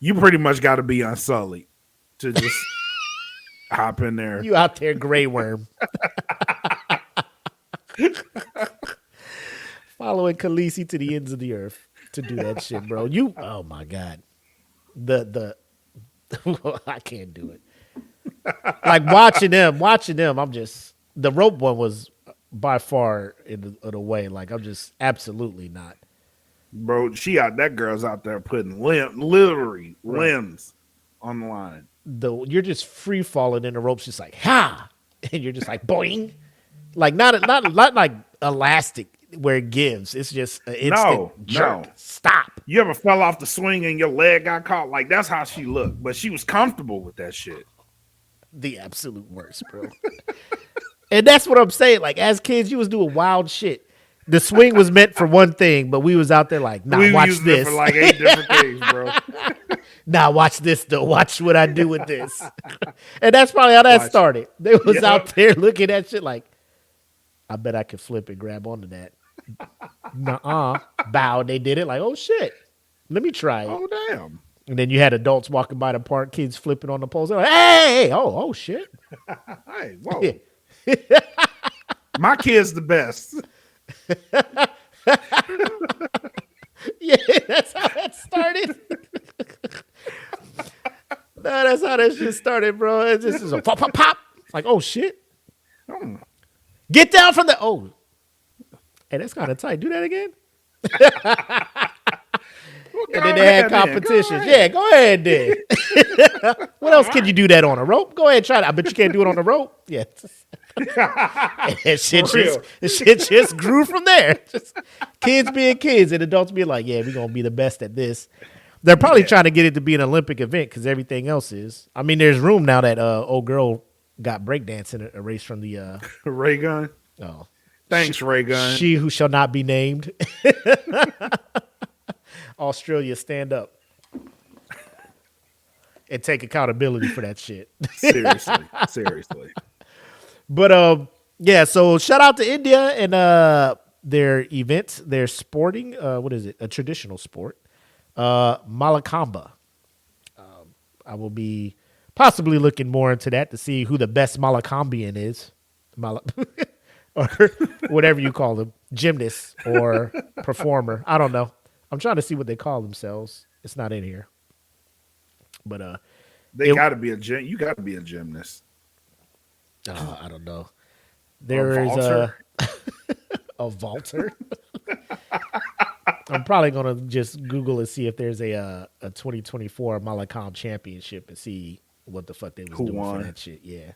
You pretty much got to be unsullied to just hop in there. You out there, gray worm. Following Khaleesi to the ends of the earth to do that shit, bro. Oh my God. I can't do it. Like watching them, the rope one was by far in the way. Like, I'm just absolutely not. Bro, that girl's out there putting literally limbs on the line. You're just free falling in the ropes, just like, ha! And you're just like, boing. Like, not like elastic where it gives. It's just an instant jerk. No. Stop. You ever fell off the swing and your leg got caught? Like, that's how she looked. But she was comfortable with that shit. The absolute worst, bro. And that's what I'm saying. Like, as kids, you was doing wild shit. The swing was meant for one thing, but we was out there like, nah, we watch used this. it for like 8 different things, bro. Nah, watch this, though. Watch what I do with this. And that's probably how that started. They was out there looking at shit like, I bet I could flip and grab onto that. Nuh-uh. Bow. They did it like, oh, shit. Let me try it. Oh, damn. And then you had adults walking by the park, kids flipping on the poles. They're like, hey, oh, shit. Hey, whoa. My kid's the best. Yeah, that's how that started. No, that's how that shit started, bro. This is a pop, pop, pop. Like, oh, shit. Get down from the, oh. Hey, that's kind of tight. Do that again. And then they had competitions. Yeah, go ahead then. What else can you do that on a rope? Go ahead, try it. I bet you can't do it on a rope. Yeah. And shit just grew from there. Just kids being kids and adults being like, yeah, we're going to be the best at this. They're probably trying to get it to be an Olympic event because everything else is. I mean, there's room now that old girl got breakdancing erased from the Ray Gun. Oh, thanks, Ray Gun. She who shall not be named. Australia, stand up and take accountability for that shit. Seriously. But yeah. So shout out to India and their events. Their sporting. What is it? A traditional sport. Mallakhamb. I will be possibly looking more into that to see who the best Mallakhambian is. Or whatever you call them, gymnast or performer. I don't know. I'm trying to see what they call themselves. It's not in here. But they got to be a gym. You got to be a gymnast. I don't know. There is a vaulter. I'm probably gonna just Google and see if there's a 2024 Mallakhamb championship and see what the fuck they was doing for that shit. Yeah.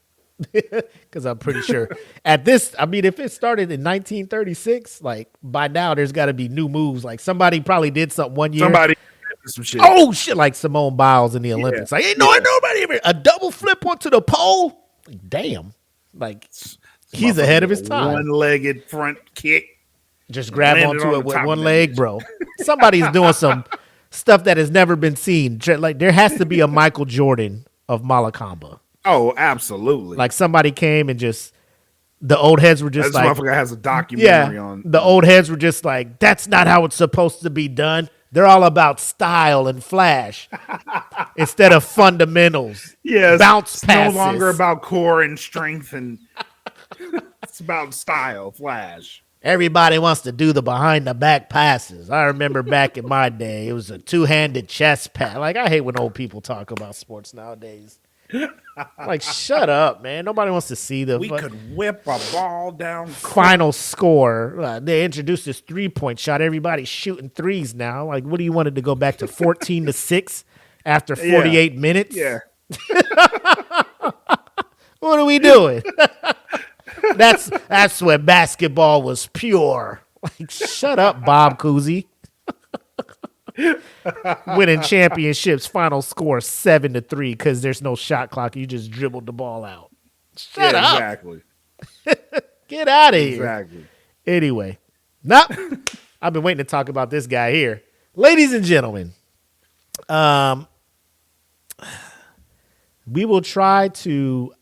Because I'm pretty sure if it started in 1936, like by now there's got to be new moves. Like somebody probably did something one year. Somebody some shit. Oh shit! Like Simone Biles in the Olympics. Like ain't nobody ever a double flip onto the pole. Like, damn! Like he's ahead of his time. One-legged front kick. Just grab onto it with one leg, bro. Somebody's doing some stuff that has never been seen. Like there has to be a Michael Jordan of Mallakhamb. Oh, absolutely. Like somebody came and just the old heads were just this like, motherfucker has a documentary on. The old heads were just like, that's not how it's supposed to be done. They're all about style and flash instead of fundamentals. Yeah, bounce passes. No longer about core and strength, and it's about style, flash. Everybody wants to do the behind the back passes. I remember back in my day, it was a two-handed chest pass. Like I hate when old people talk about sports nowadays. Like, shut up, man. Nobody wants to see We could whip a ball down. Final score. They introduced this 3-point shot. Everybody's shooting threes now. Like, what do you want it to go back to 14-6 after 48 minutes? Yeah. What are we doing? That's when basketball was pure. Like, shut up, Bob Cousy. Winning championships, final score 7-3 because there's no shot clock. You just dribbled the ball out. Shut up. Exactly. Get out of here. Exactly. Anyway, I've been waiting to talk about this guy here. Ladies and gentlemen, we will try to,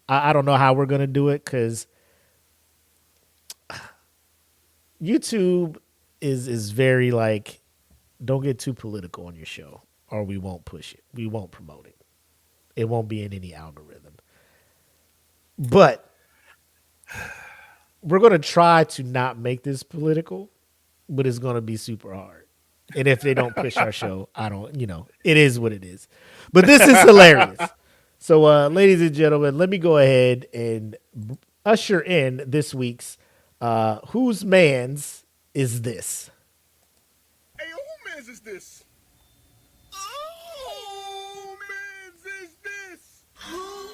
I don't know how we're going to do it because YouTube is very like, don't get too political on your show or we won't push it. We won't promote it. It won't be in any algorithm. But we're going to try to not make this political, but it's going to be super hard. And if they don't push our show, it is what it is. But this is hilarious. So, ladies and gentlemen, let me go ahead and usher in this week's Whose Mans Is This? Hey, who mans is this? Oh, mans is this? Who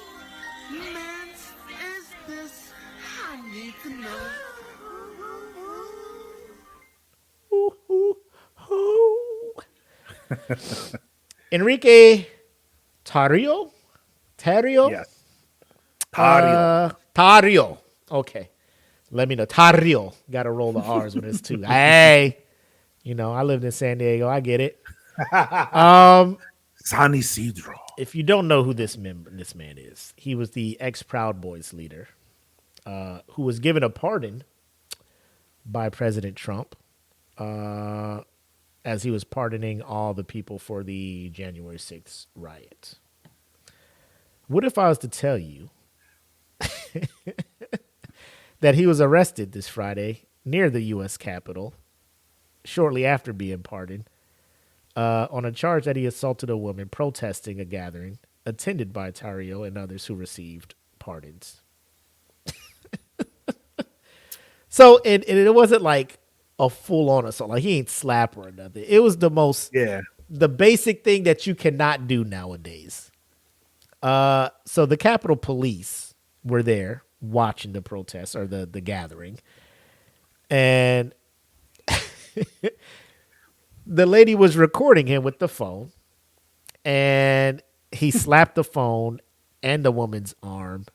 mans is this? I need to know. Enrique Tarrio? Yes. Tarrio. Tarrio. Okay. Let me know. Tarrio. Got to roll the R's with this too. Hey. I lived in San Diego. I get it. San Isidro. If you don't know who this man is, he was the ex-Proud Boys leader who was given a pardon by President Trump as he was pardoning all the people for the January 6th riot. What if I was to tell you that he was arrested this Friday near the U.S. Capitol shortly after being pardoned on a charge that he assaulted a woman protesting a gathering attended by Tarrio and others who received pardons. So it wasn't like a full-on assault. Like, he ain't slap her or nothing. It was the basic thing that you cannot do nowadays. So the Capitol Police were there watching the protest or the gathering. And the lady was recording him with the phone. And he slapped the phone and the woman's arm.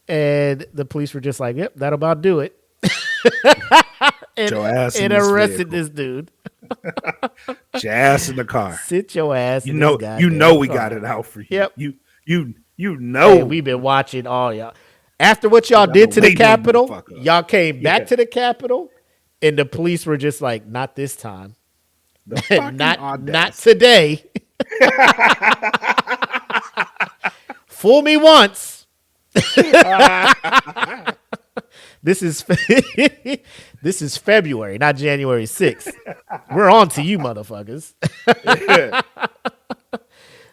And the police were just like, yep, that'll about do it. and arrested this dude. Get your ass in the car. Sit your ass You in know, this you goddamn know we car. got it out for you. Yep. You know. Hey, we've been watching all y'all. After what y'all did to the Capitol, y'all came back to the Capitol, and the police were just like, not this time. Not today. Fool me once. This is February, not January 6th. We're on to you, motherfuckers.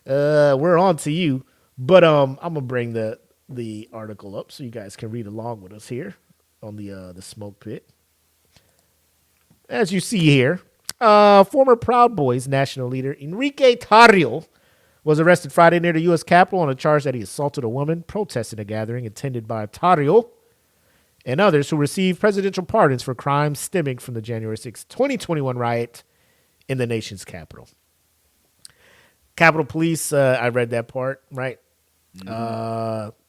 We're on to you. But I'm gonna bring the article up so you guys can read along with us here on the smoke pit. As you see here, former Proud Boys national leader Enrique Tarrio was arrested Friday near the U.S. Capitol on a charge that he assaulted a woman protesting a gathering attended by Tarrio and others who received presidential pardons for crimes stemming from the January 6, 2021 riot in the nation's capital. Capitol Police, I read that part, right?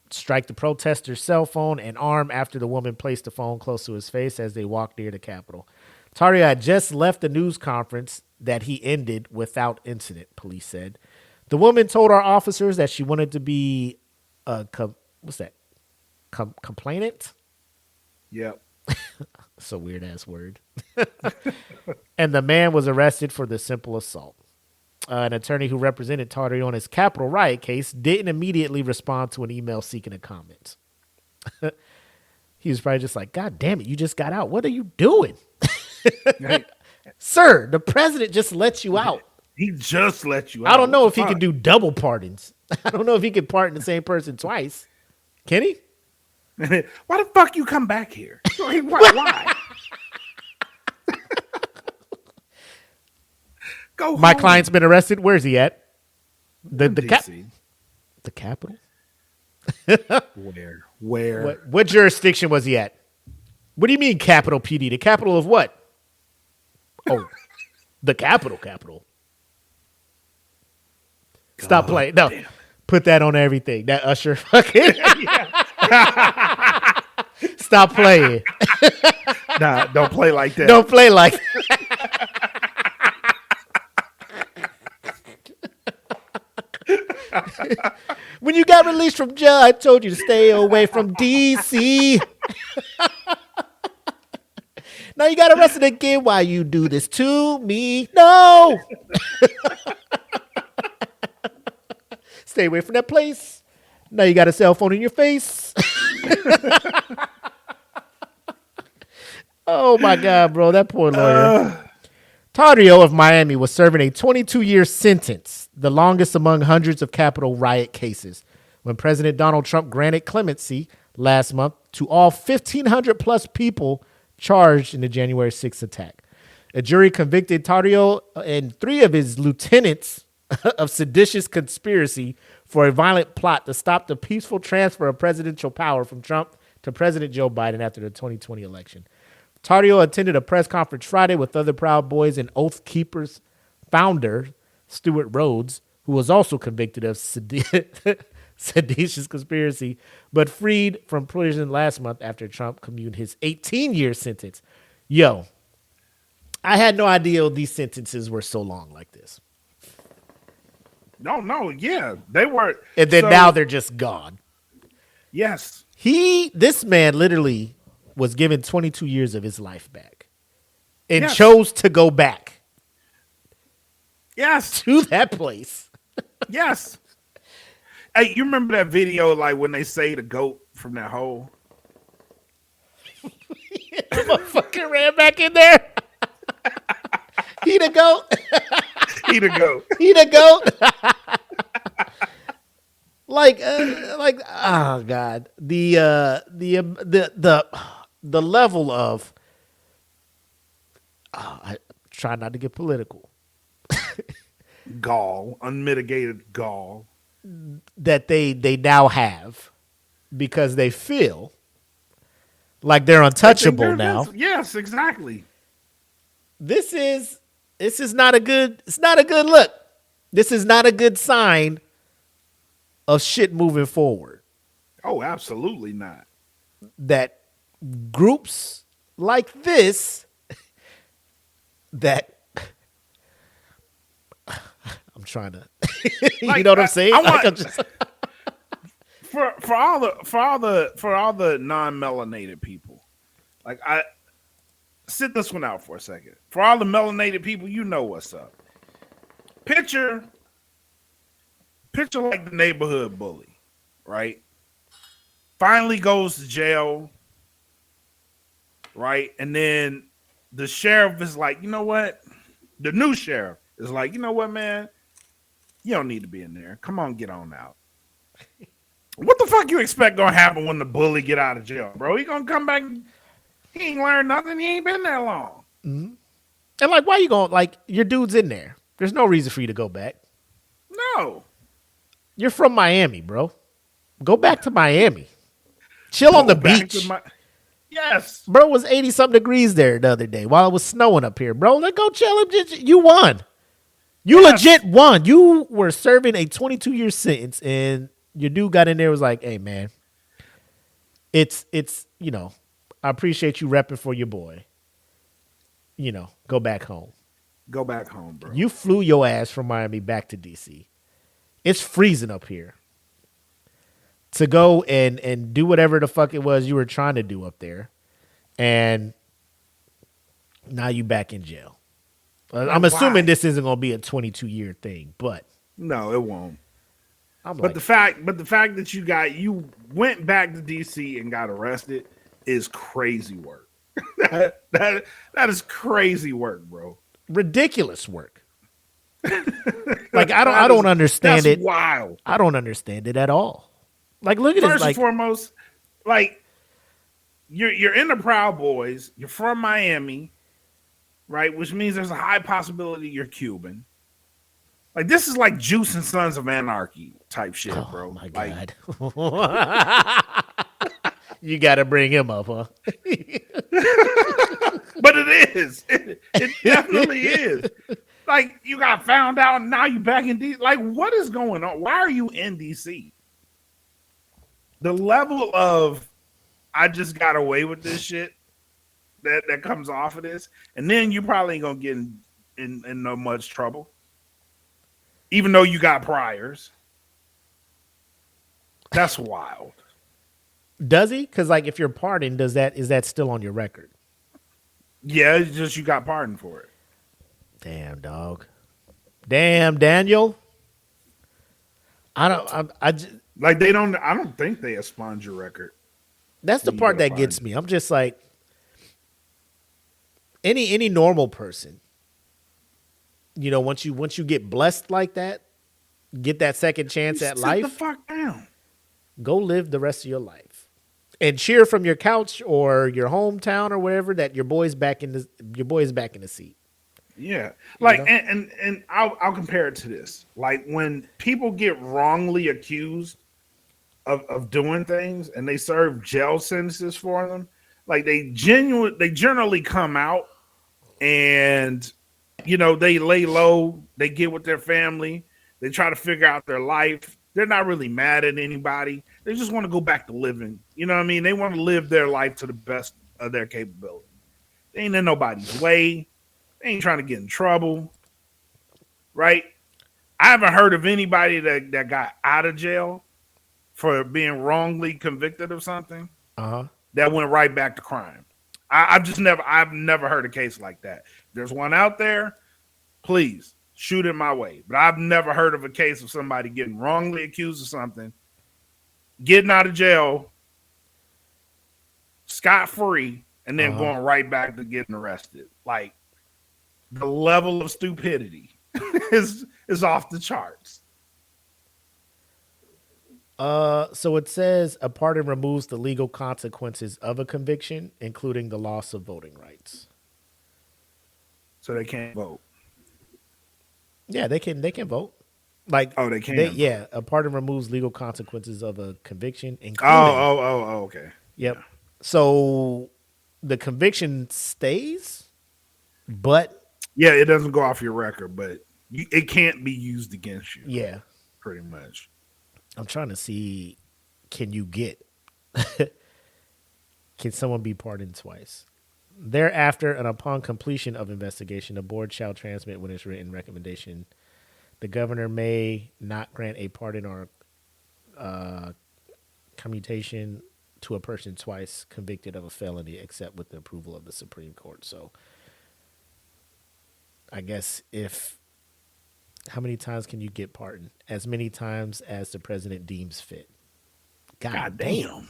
Strike the protester's cell phone and arm after the woman placed the phone close to his face as they walked near the Capitol. Tarrio had just left the news conference that he ended without incident, police said. The woman told our officers that she wanted to be complainant? Yep. It's a weird ass word. And the man was arrested for the simple assault. An attorney who represented Tarrio on his Capitol riot case didn't immediately respond to an email seeking a comment. He was probably just like, God damn it, you just got out. What are you doing? Sir, the president just let you out. He just let you out. I don't know if he could do double pardons. I don't know if he could pardon the same person twice. Can he? Why the fuck you come back here? Why? Go My home. client's been arrested. Where's he at? The DC. the Capitol? Where? What jurisdiction was he at? What do you mean Capitol PD? The capital of what? Oh, the Capitol. Stop playing. No, put that on everything. That Usher fucking. Stop playing. Nah, don't play like that. Don't play like. When you got released from jail, I told you to stay away from DC. Now you got arrested again. Why you do this to me? No. Stay away from that place. Now you got a cell phone in your face. Oh my God, bro. That poor lawyer. Tarrio of Miami was serving a 22-year sentence, the longest among hundreds of Capitol riot cases, when President Donald Trump granted clemency last month to all 1,500 plus people charged in the January 6th attack. A jury convicted Tarrio and 3 of his lieutenants of seditious conspiracy for a violent plot to stop the peaceful transfer of presidential power from Trump to President Joe Biden after the 2020 election. Tarrio attended a press conference Friday with other Proud Boys and Oath Keepers founder Stuart Rhodes, who was also convicted of seditious conspiracy, but freed from prison last month after Trump commuted his 18-year sentence. Yo, I had no idea these sentences were so long like this. No, yeah, they were. And then now they're just gone. Yes. This man literally was given 22 years of his life back. and Yes. chose to go back Yes. to that place. Yes. Hey, you remember that video like when they say the goat from that hole? The motherfucker ran back in there. He the goat. He the goat. He the goat. Oh god, the level of I try not to get political, Gall, unmitigated gall. that they now have because they feel like they're untouchable now. Yes, exactly. This is not a good. It's not a good look. This is not a good sign of shit moving forward. Oh, absolutely not. That groups like this that I'm trying to you know what I'm saying? I'm just, for all the non-melanated people. Like I sit this one out for a second. For all the melanated people, you know what's up. Picture like the neighborhood bully, right? Finally goes to jail, right? And then the sheriff is like, you know what? The new sheriff is like, you know what, man? You don't need to be in there. Come on, get on out. What the fuck you expect gonna happen when the bully get out of jail, bro? He gonna come back. He ain't learned nothing. He ain't been there long. mm-hmm. And like, why you going? Like, your dude's in there. There's no reason for you to go back. No. You're from Miami, bro. Go back to Miami. Chill on the beach. Yes. Bro, it was 80-something degrees there the other day while it was snowing up here, bro. Let's go chill. You won. You legit won. You were serving a 22-year sentence, and your dude got in there and was like, hey, man, it's you know, I appreciate you repping for your boy. You know, go back home. Go back home, bro. You flew your ass from Miami back to D.C. It's freezing up here. To go and do whatever the fuck it was you were trying to do up there. And now you back in jail. I'm assuming this isn't going to be a 22-year thing, but no, it won't. But the fact that you went back to DC and got arrested is crazy work. that is crazy work, bro. Ridiculous work. Like I don't understand it. Wild. I don't understand it at all. Like, look at this. First like, and foremost, like you're in the Proud Boys. You're from Miami, right? Which means there's a high possibility you're Cuban. Like, this is like Juice and Sons of Anarchy type shit, bro. Oh my like, god. You got to bring him up, huh? But it is. It definitely is. Like, you got found out and now you back in DC. Like, what is going on? Why are you in DC? The level of I just got away with this shit that comes off of this, and then you probably ain't gonna get in no much trouble. Even though you got priors. That's wild. Does he? Because like, if you're pardoned, is that still on your record? Yeah, it's just you got pardoned for it. Damn, dog. Damn, Daniel. I don't think they expunge your record. That's the part that gets me. I'm just like, any normal person, you know, once you get blessed like that, get that second chance at life, sit the fuck down. Go live the rest of your life and cheer from your couch or your hometown or wherever that your boy is back in the seat. Yeah. Like, you know? and I'll compare it to this. Like, when people get wrongly accused of doing things and they serve jail sentences for them, like they generally come out and, you know, they lay low, they get with their family, they try to figure out their life. They're not really mad at anybody. They just want to go back to living. You know what I mean? They want to live their life to the best of their capability. They ain't in nobody's way. They ain't trying to get in trouble. Right? I haven't heard of anybody that got out of jail for being wrongly convicted of something that went right back to crime. I've never heard a case like that. If there's one out there, please shoot it my way. But I've never heard of a case of somebody getting wrongly accused of something, getting out of jail scot-free, and then going right back to getting arrested. Like, the level of stupidity is off the charts. So it says a pardon removes the legal consequences of a conviction, including the loss of voting rights. So they can't vote. Yeah, they can vote. Like, they can. Yeah, a pardon removes legal consequences of a conviction, including. Okay. Yep. Yeah. So the conviction stays, but yeah, it doesn't go off your record, but it can't be used against you. Yeah, pretty much. I'm trying to see, can someone be pardoned twice? Thereafter, and upon completion of investigation, the board shall transmit when it's written recommendation. The governor may not grant a pardon or commutation to a person twice convicted of a felony, except with the approval of the Supreme Court. So, I guess how many times can you get pardoned? As many times as the president deems fit. God damn.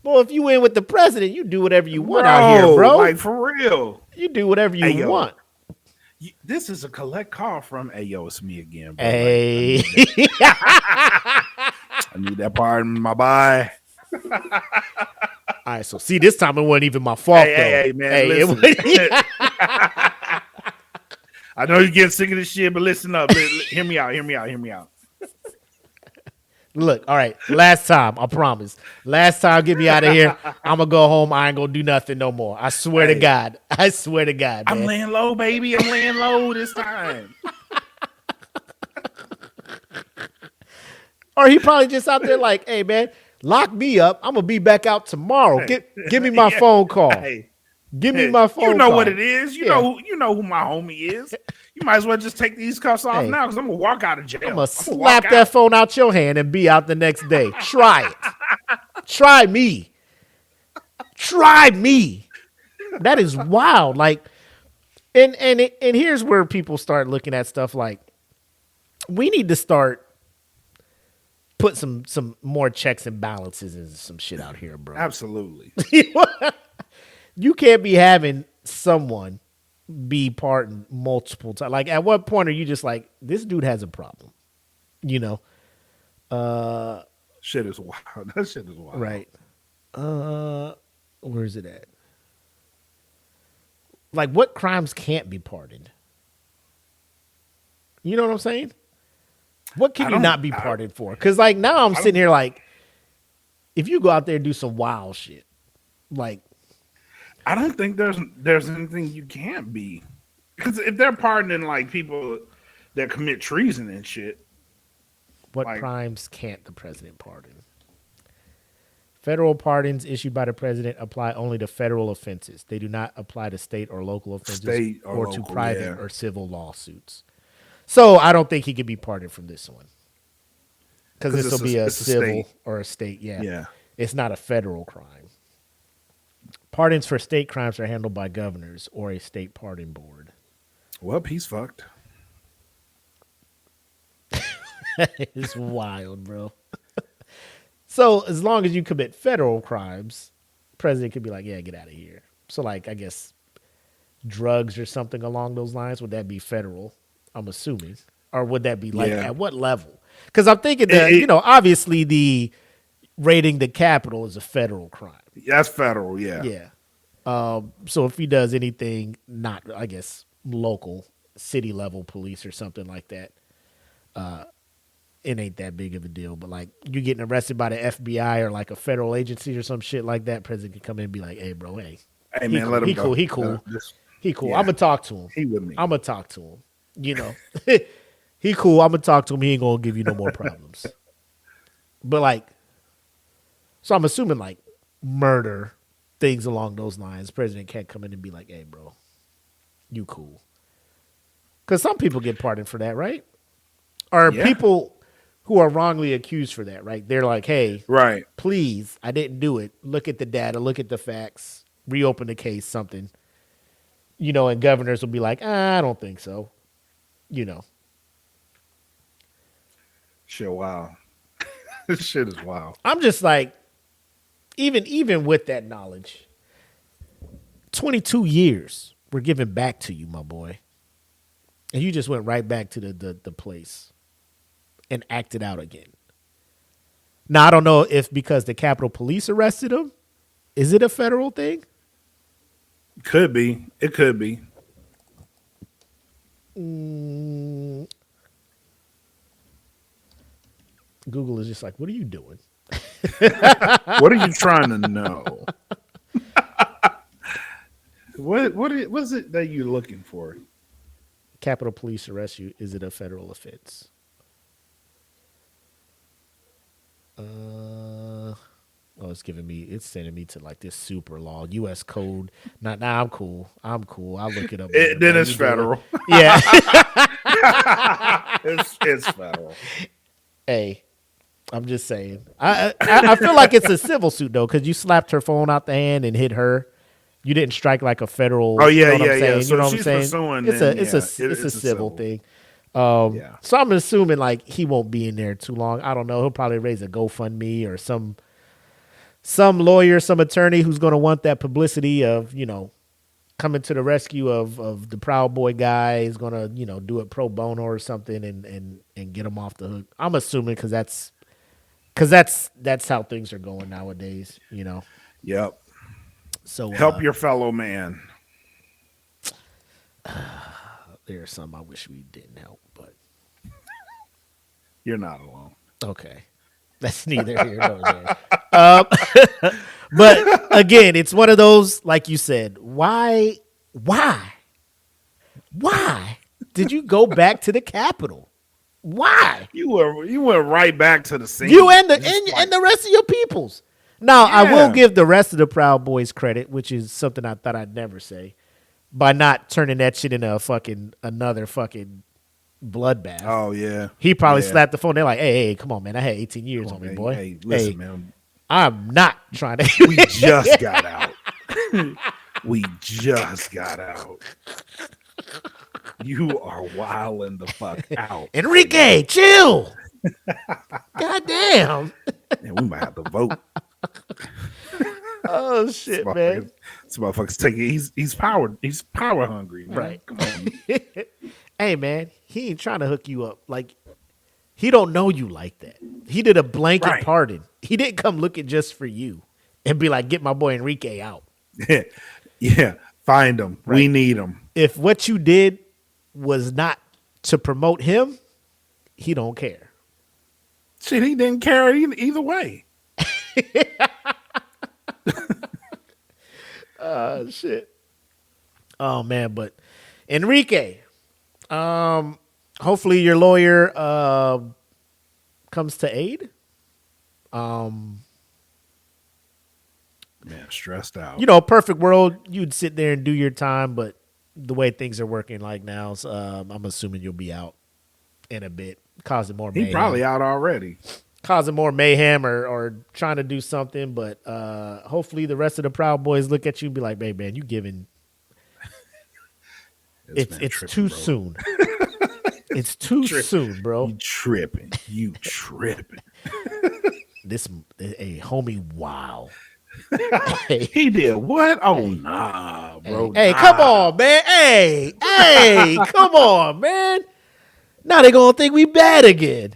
Well, if you in with the president, you do whatever you want out here, bro. Like, for real. You do whatever you want. This is a collect call from, it's me again, bro. Hey. I need that pardon in my buy. All right, so see, this time it wasn't even my fault, though. Hey, man, listen. I know you're getting sick of this shit, but listen up. Hear me out. Look, all right, last time, I promise. Last time, get me out of here. I'm going to go home. I ain't going to do nothing no more. I swear to God. Man. I'm laying low, baby. I'm laying low this time. Or he probably just out there like, hey, man, lock me up. I'm going to be back out tomorrow. Give me my phone call. Give me my phone call. You know what it is. You know who my homie is. You might as well just take these cuffs off now because I'm going to walk out of jail. I'm going to slap that phone out your hand and be out the next day. Try it. Try me. That is wild. Like, and here's where people start looking at stuff like, we need to start put some more checks and balances and some shit out here, bro. Absolutely. You can't be having someone be pardoned multiple times. Like, at what point are you just like, this dude has a problem? Shit is wild. That shit is wild. Right. Where is it at? Like, what crimes can't be pardoned? You know what I'm saying? What can you not be pardoned for? Because, like, now I'm sitting here like, if you go out there and do some wild shit, like, I don't think there's anything you can't be. Because if they're pardoning, like, people that commit treason and shit. What crimes can't the president pardon? Federal pardons issued by the president apply only to federal offenses. They do not apply to state or local offenses or to private or civil lawsuits. So I don't think he could be pardoned from this one. Because this will be a civil or a state. Yeah. It's not a federal crime. Pardons for state crimes are handled by governors or a state pardon board. Well, he's fucked. It's wild, bro. So as long as you commit federal crimes, the president could be like, yeah, get out of here. So, like, I guess drugs or something along those lines, would that be federal? I'm assuming. Or would that be like, at what level? Because I'm thinking that, obviously the raiding the Capitol is a federal crime. That's federal, yeah. Yeah. So if he does anything not, I guess, local, city level police or something like that, it ain't that big of a deal. But, like, you getting arrested by the FBI or, like, a federal agency or some shit like that, president can come in and be like, hey, bro, hey, man, let him go. He cool. He cool. I'm going to talk to him. He with me. I'm going to talk to him. He cool. I'm going to talk to him. He ain't going to give you no more problems. But, like, so I'm assuming, like, murder, things along those lines, president can't come in and be like, hey, bro, you cool. Because some people get pardoned for that, right? Or people who are wrongly accused for that, right? They're like, hey, Right. please, I didn't do it. Look at the data, look at the facts, reopen the case, something. And governors will be like, I don't think so. Shit, wow. This shit is wild. I'm just like, even with that knowledge, 22 years were given back to you, my boy. And you just went right back to the place and acted out again. Now, I don't know if because the Capitol Police arrested him, is it a federal thing? Could be. It could be. Google is just like, what are you doing? What are you trying to know? What is it that you're looking for? Capitol Police arrest you. Is it a federal offense? It's sending me to like this super law, U.S. code. Nah, I'm cool. I'll look it up. Then it's federal. Yeah. It's federal. Hey, I'm just saying. I feel like it's a civil suit though, because you slapped her phone out the hand and hit her. You didn't strike like a federal. Oh yeah, you know what I'm saying? So you know what I'm she's saying? pursuing. It's a civil civil thing. Yeah. So I'm assuming like he won't be in there too long. I don't know. He'll probably raise a GoFundMe or some lawyer, some attorney who's going to want that publicity of coming to the rescue of the Proud Boy guy. Is going to do it pro bono or something and get him off the hook. I'm assuming because that's how things are going nowadays. Yep. So help your fellow man. There's some I wish we didn't help, but you're not alone. Okay, that's neither here nor there. But again, it's one of those, like you said. Why did you go back to the Capitol? Why? You went right back to the scene. You and the rest of your peoples. Now, I will give the rest of the Proud Boys credit, which is something I thought I'd never say, by not turning that shit into another fucking bloodbath. Oh, yeah. He probably slapped the phone. They're like, hey, come on, man. I had 18 years on me, boy. Hey, listen, man. I'm not trying to. We just got out. We just got out. You are wilding the fuck out. Enrique, chill. God damn. Man, we might have to vote. Oh shit, man! This motherfucker's taking. He's power hungry, man. Right? Come on. Hey, man, he ain't trying to hook you up. Like he don't know you like that. He did a blanket pardon. He didn't come looking just for you and be like, "Get my boy Enrique out." Yeah. Find him. Right. We need him. If what you did was not to promote him, he don't care. Shit, he didn't care either way. Shit. Oh man, but Enrique, hopefully your lawyer comes to aid. Man, stressed out. Perfect world, you'd sit there and do your time, but the way things are working like now, I'm assuming you'll be out in a bit, causing more mayhem. He probably out already. Causing more mayhem or trying to do something, but hopefully the rest of the Proud Boys look at you and be like, "Hey, man, you giving it's tripping, too bro. Soon. It's too soon, bro. You tripping. Hey, homie, wow. He did what? Oh, nah, bro. Hey, come on, man. Hey, come on, man. Now they gonna think we bad again.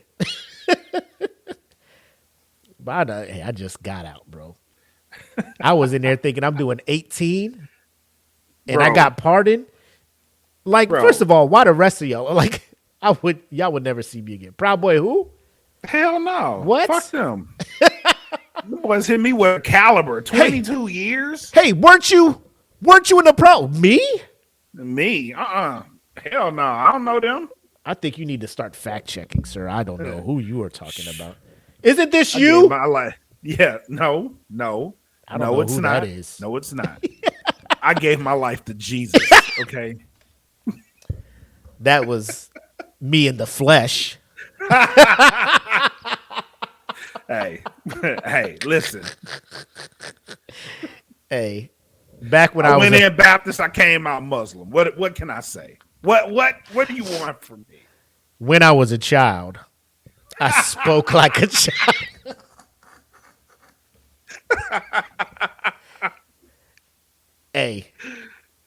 But I just got out, bro. I was in there thinking I'm doing 18, and bro. I got pardoned. Like, bro. First of all, why the rest of y'all? Like, y'all would never see me again. Proud Boy, who? Hell no. What? Fuck them. The boys hit me with a caliber. 22 years. Hey, weren't you in the pro? Me? Hell no. I don't know them. I think you need to start fact checking, sir. I don't know who you are talking about. Isn't this you? My life. Yeah. No. I don't know it's who not. that is. No, it's not. I gave my life to Jesus. Okay. That was me in the flesh. Hey, hey, listen. Hey, back when I I was went in Baptist, I came out Muslim. What can I say? What do you want from me? when I was a child, I spoke like a child. Hey,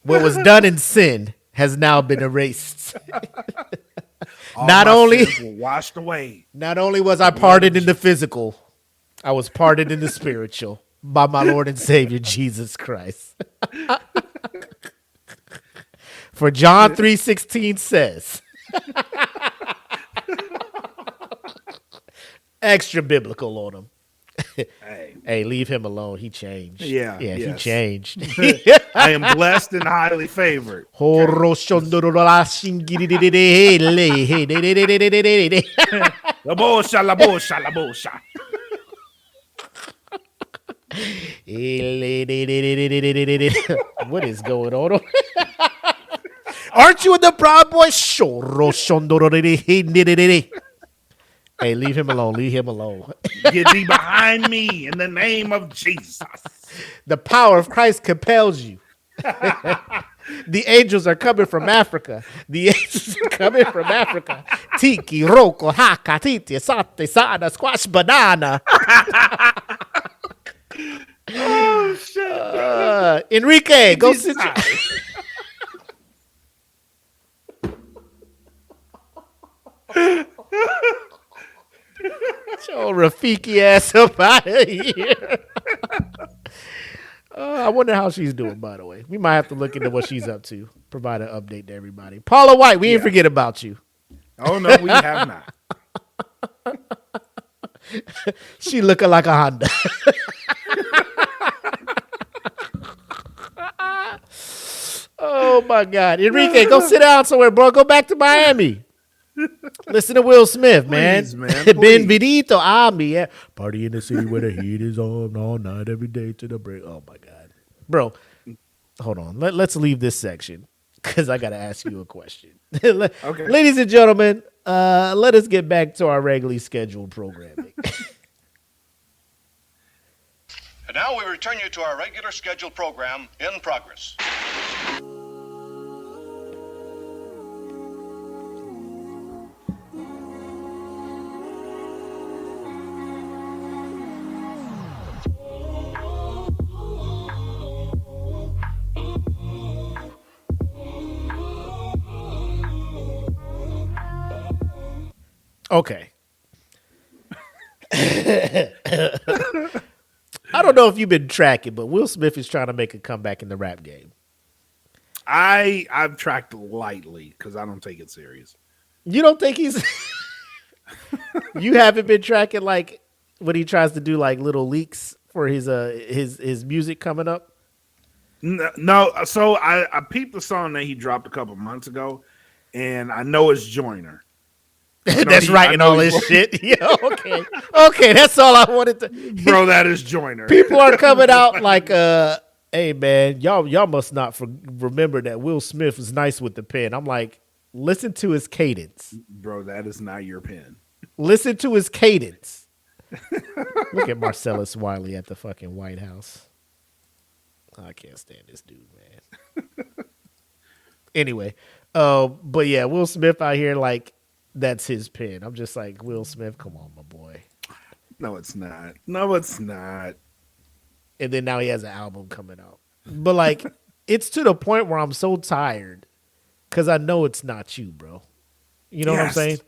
what was done in sin has now been erased. All Not my only- sins were washed away. Not only was I pardoned in the physical, I was pardoned in the spiritual by my Lord and Savior Jesus Christ. For John 3:16 says, extra biblical on him. Hey, Hey, leave him alone. He changed. Yeah, he yes. changed. I am blessed and highly favored. La bosha, la bosha, la bosha. What is going on? Aren't you in the Proud Boys? Hey, leave him alone. Leave him alone. Get thee behind me in the name of Jesus. The power of Christ compels you. The angels are coming from Africa. The angels are coming from Africa. Tiki, roko, haka, titi, sate, sada, squash, banana. Oh shit! Enrique, go sit. Your Rafiki ass up out of here. I wonder how she's doing, by the way. We might have to look into what she's up to. Provide an update to everybody. Paula White, we didn't forget about you. Oh no, we have not. She looking like a Honda. Oh my God. Enrique, go sit down somewhere, bro. Go back to Miami. Listen to Will Smith, man. Please, man, please. Benvenuto a mi. Yeah. Party in the city where the heat is on all night, every day to the break. Oh my God. Bro, hold on. Let's leave this section because I got to ask you a question. Okay. Ladies and gentlemen, let us get back to our regularly scheduled programming. And now we return you to our regular scheduled program in progress. Okay. I don't know if you've been tracking, but Will Smith is trying to make a comeback in the rap game. I've tracked lightly because I don't take it serious. You don't think he's you haven't been tracking like when he tries to do like little leaks for his music coming up? No, so I peeped the song that he dropped a couple months ago, and I know it's Joyner. That's writing all this shit. Yeah, okay, that's all I wanted to. Bro, that is Joyner. People are coming out like, hey man, y'all must not remember that Will Smith was nice with the pen. I'm like, listen to his cadence. Bro, that is not your pen. Listen to his cadence. Look at Marcellus Wiley at the fucking White House. I can't stand this dude, man. Anyway, but yeah, Will Smith out here like that's his pen. I'm just like, Will Smith, come on, my boy. No, it's not. No, it's not. And then now he has an album coming out. But like, it's to the point where I'm so tired because I know it's not you, bro. You know what I'm Yes. saying?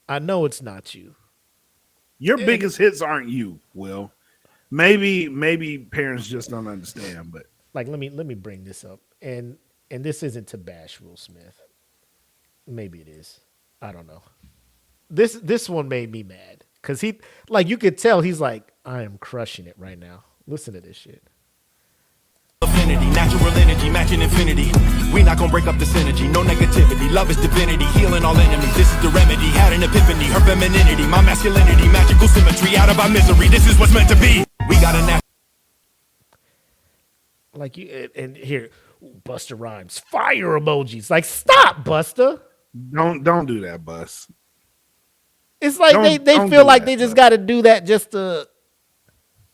I know it's not you. Your biggest hits aren't you, Will. Maybe parents just don't understand, but Like, let me bring this up. And this isn't to bash Will Smith. Maybe it is. I don't know. This one made me mad because he, like, you could tell he's like, I am crushing it right now. Listen to this shit. Affinity, natural energy, matching infinity. We not gonna break up the synergy, no negativity. Love is divinity, healing all enemies. This is the remedy. Had an epiphany, her femininity, my masculinity, magical symmetry. Out of our misery, this is what's meant to be. We got a natural. Like, you, and here, Buster Rhymes, fire emojis. Like, stop, Buster. don't do that, Bus. It's like they Don't feel do like that, they just bro. got to do that just to,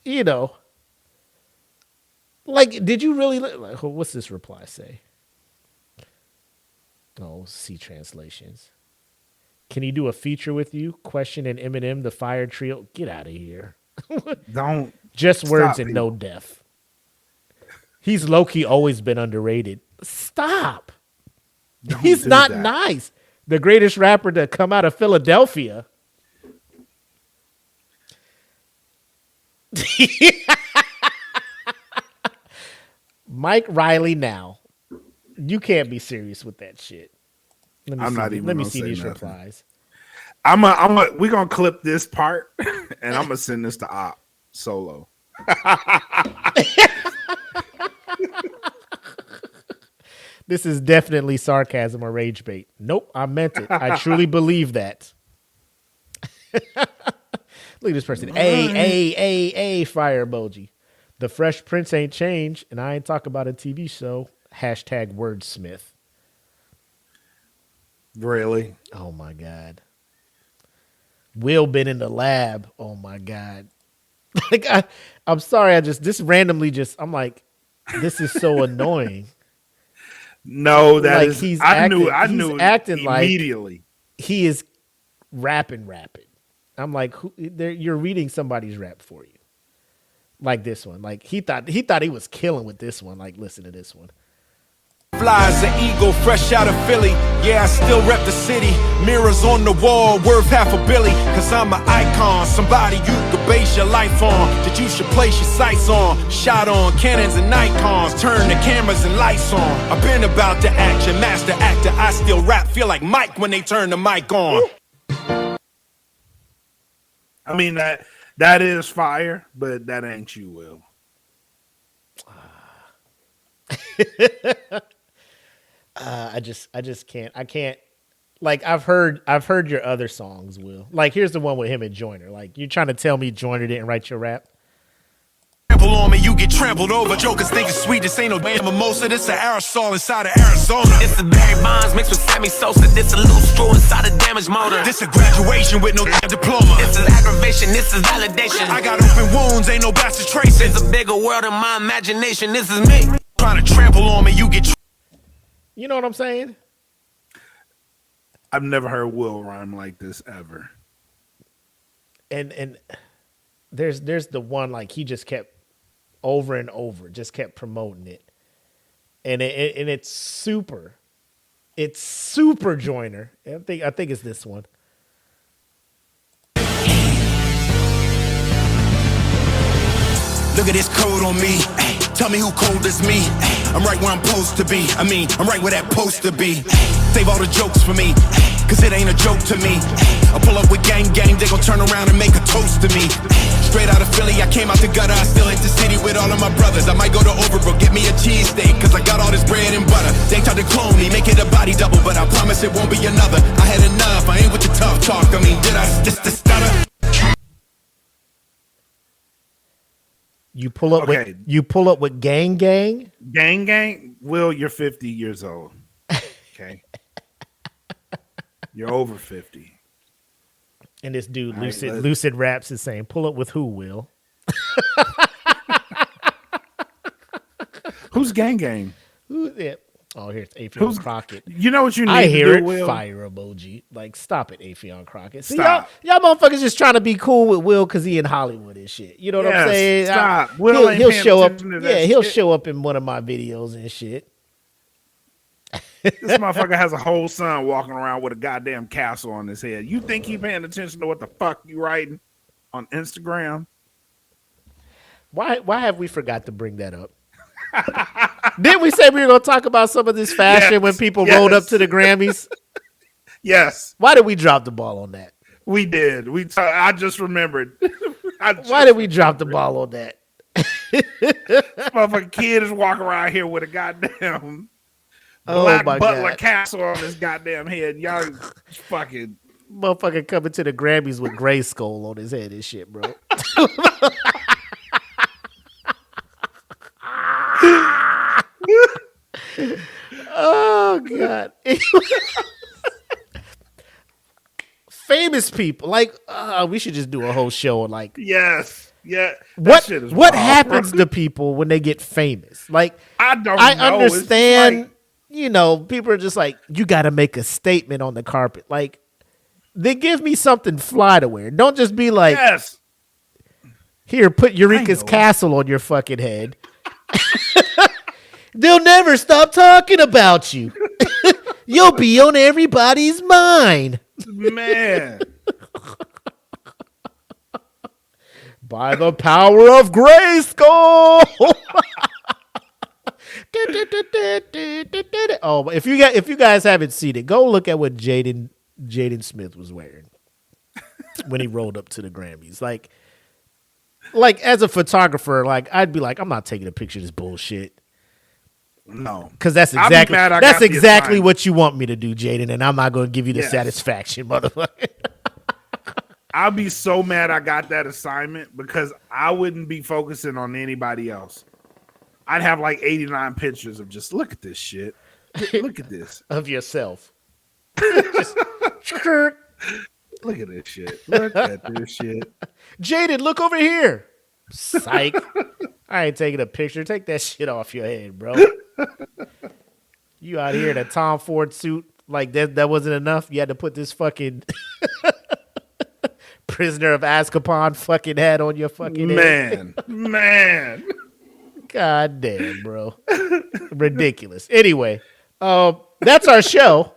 you know. Like, did you really? Like, what's this reply say? Oh, see translations. Can he do a feature with you? Question and Eminem, the Fire Trio. Get out of here. Don't Just words stop and no people. depth. He's low-key always been underrated. Stop. He's do not that. nice. The greatest rapper to come out of Philadelphia. Mike Riley now. You can't be serious with that shit. Let me I'm see, not even let me gonna see say these nothing. replies. We're gonna clip this part and I'm gonna send this to Op solo. This is definitely sarcasm or rage bait. Nope, I meant it. I truly believe that. Look at this person. A, fire emoji. The Fresh Prince ain't changed, and I ain't talk about a TV show. Hashtag wordsmith. Really? Oh my God. Will been in the lab. Oh my God. Like I'm sorry, this randomly I'm like, this is so annoying. No, that Like, is. he's I acting- knew he's acting like- immediately. He is rapping. I'm like, you're reading somebody's rap for you. Like this one. Like he thought he was killing with this one. Like, listen to this one. Fly as an eagle, fresh out of Philly. Yeah, I still rep the city. Mirrors on the wall, worth $500 million. Cause I'm an icon, somebody you could base your life on. That you should place your sights on. Shot on Canons and Nikons. Turn the cameras and lights on. I've been about the action, master actor. I still rap, feel like Mike when they turn the mic on. I mean that is fire, but that ain't you, Will. I just can't. I can't. Like, I've heard your other songs, Will. Like, here's the one with him and Joyner. Like, you're trying to tell me Joyner didn't write your rap? Trample on me, you get trampled over. Jokers think it's sweet, this ain't no damn mimosa. This an aerosol inside of Arizona. It's a Barry Bonds mixed with Sammy Sosa. This a loose screw inside a damaged motor. This a graduation with no damn diploma. This is aggravation, this is validation. I got open wounds, ain't no bastard traces. There's a bigger world in my imagination. This is me. Trying to trample on me, you get You know what I'm saying? I've never heard Will rhyme like this ever. And there's the one, like, he just kept over and over, just kept promoting it. And it's super Joyner. I think it's this one. Look at this code on me. Ay, tell me who cold is me. Ay, I'm right where I'm supposed to be. I mean, I'm right where that supposed to be. Ay, save all the jokes for me, cause it ain't a joke to me. I pull up with gang, they gon' turn around and make a toast to me. Straight out of Philly, I came out the gutter. I still hit the city with all of my brothers. I might go to Overbrook, get me a cheesesteak, cause I got all this bread and butter. They tried to clone me, make it a body double, but I promise it won't be another. I had enough, I ain't with the tough talk. I mean, did I just the stutter? You pull up with gang. Gang. Will, you're 50 years old. Okay. You're over 50. And this dude, All right, Lucid Raps, is saying, pull up with who, Will? Who's gang? Who? Yeah. Oh, here's Afion Crockett. You know what you need I to hear do, it. Will? Fire emoji. Like, stop it, Afion Crockett. See, Stop. y'all motherfuckers just trying to be cool with Will because he in Hollywood and shit. You know what I'm Yes, saying? stop. Will ain't he'll paying show up. attention to that Yeah, he'll shit. show up in one of my videos and shit. This motherfucker has a whole son walking around with a goddamn castle on his head. You think he paying attention to what the fuck you writing on Instagram? Why have we forgot to bring that up? Didn't we say we were going to talk about some of this fashion when people rolled up to the Grammys? Yes, Why did we drop the ball on that? we did. I just remembered. Why did we drop the ball on that? This motherfucking kid is walking around here with a goddamn Oh black my butler God. castle on his goddamn head. Y'all fucking. Motherfucker coming to the Grammys with gray skull on his head and shit, bro. Oh God. famous people. Like, we should just do a whole show on like Yes. Yeah. what shit is what wild, happens bro. to people when they get famous. Like, I don't know. I It's just understand, like- you know, people are just like, you got to make a statement on the carpet. Like, they give me something fly to wear. Don't just be like, yes. here, put Eureka's know. castle on your fucking head. They'll never stop talking about you. You'll be on everybody's mind. Man. By the power of Grayskull. Oh, if you guys haven't seen it, go look at what Jaden Smith was wearing when he rolled up to the Grammys. Like as a photographer, like I'd be like, I'm not taking a picture of this bullshit. No. Because that's I'll be exactly mad I got the assignment. what you want me to do, Jaden, and I'm not going to give you the Yes. satisfaction, motherfucker. I'll be so mad I got that assignment because I wouldn't be focusing on anybody else. I'd have like 89 pictures of just look at this shit. Look at this. Of yourself. Look at this shit. Look at this shit. Jaden, look over here. Psych. I ain't taking a picture. Take that shit off your head, bro. You out here in a Tom Ford suit like that wasn't enough. You had to put this fucking Prisoner of Azkaban fucking hat on your fucking head. Man. God damn, bro. Ridiculous. Anyway, that's our show.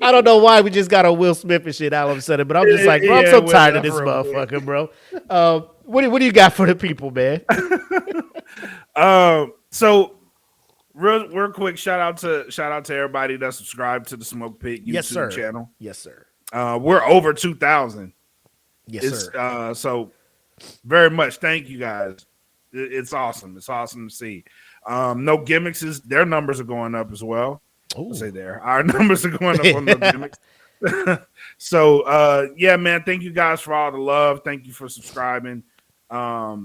I don't know why we just got on Will Smith and shit all of a sudden, but I'm just like, bro, I'm so tired of this motherfucker, bro. What do you got for the people, man? So real quick, shout out to everybody that subscribed to the Smoke Pit YouTube channel. Yes, sir. We're over 2,000. Yes, sir. So very much thank you guys. It's awesome. It's awesome to see. No Gimmicks their numbers are going up as well. I'll say our numbers are going up on No Gimmicks. So yeah, man, thank you guys for all the love. Thank you for subscribing. I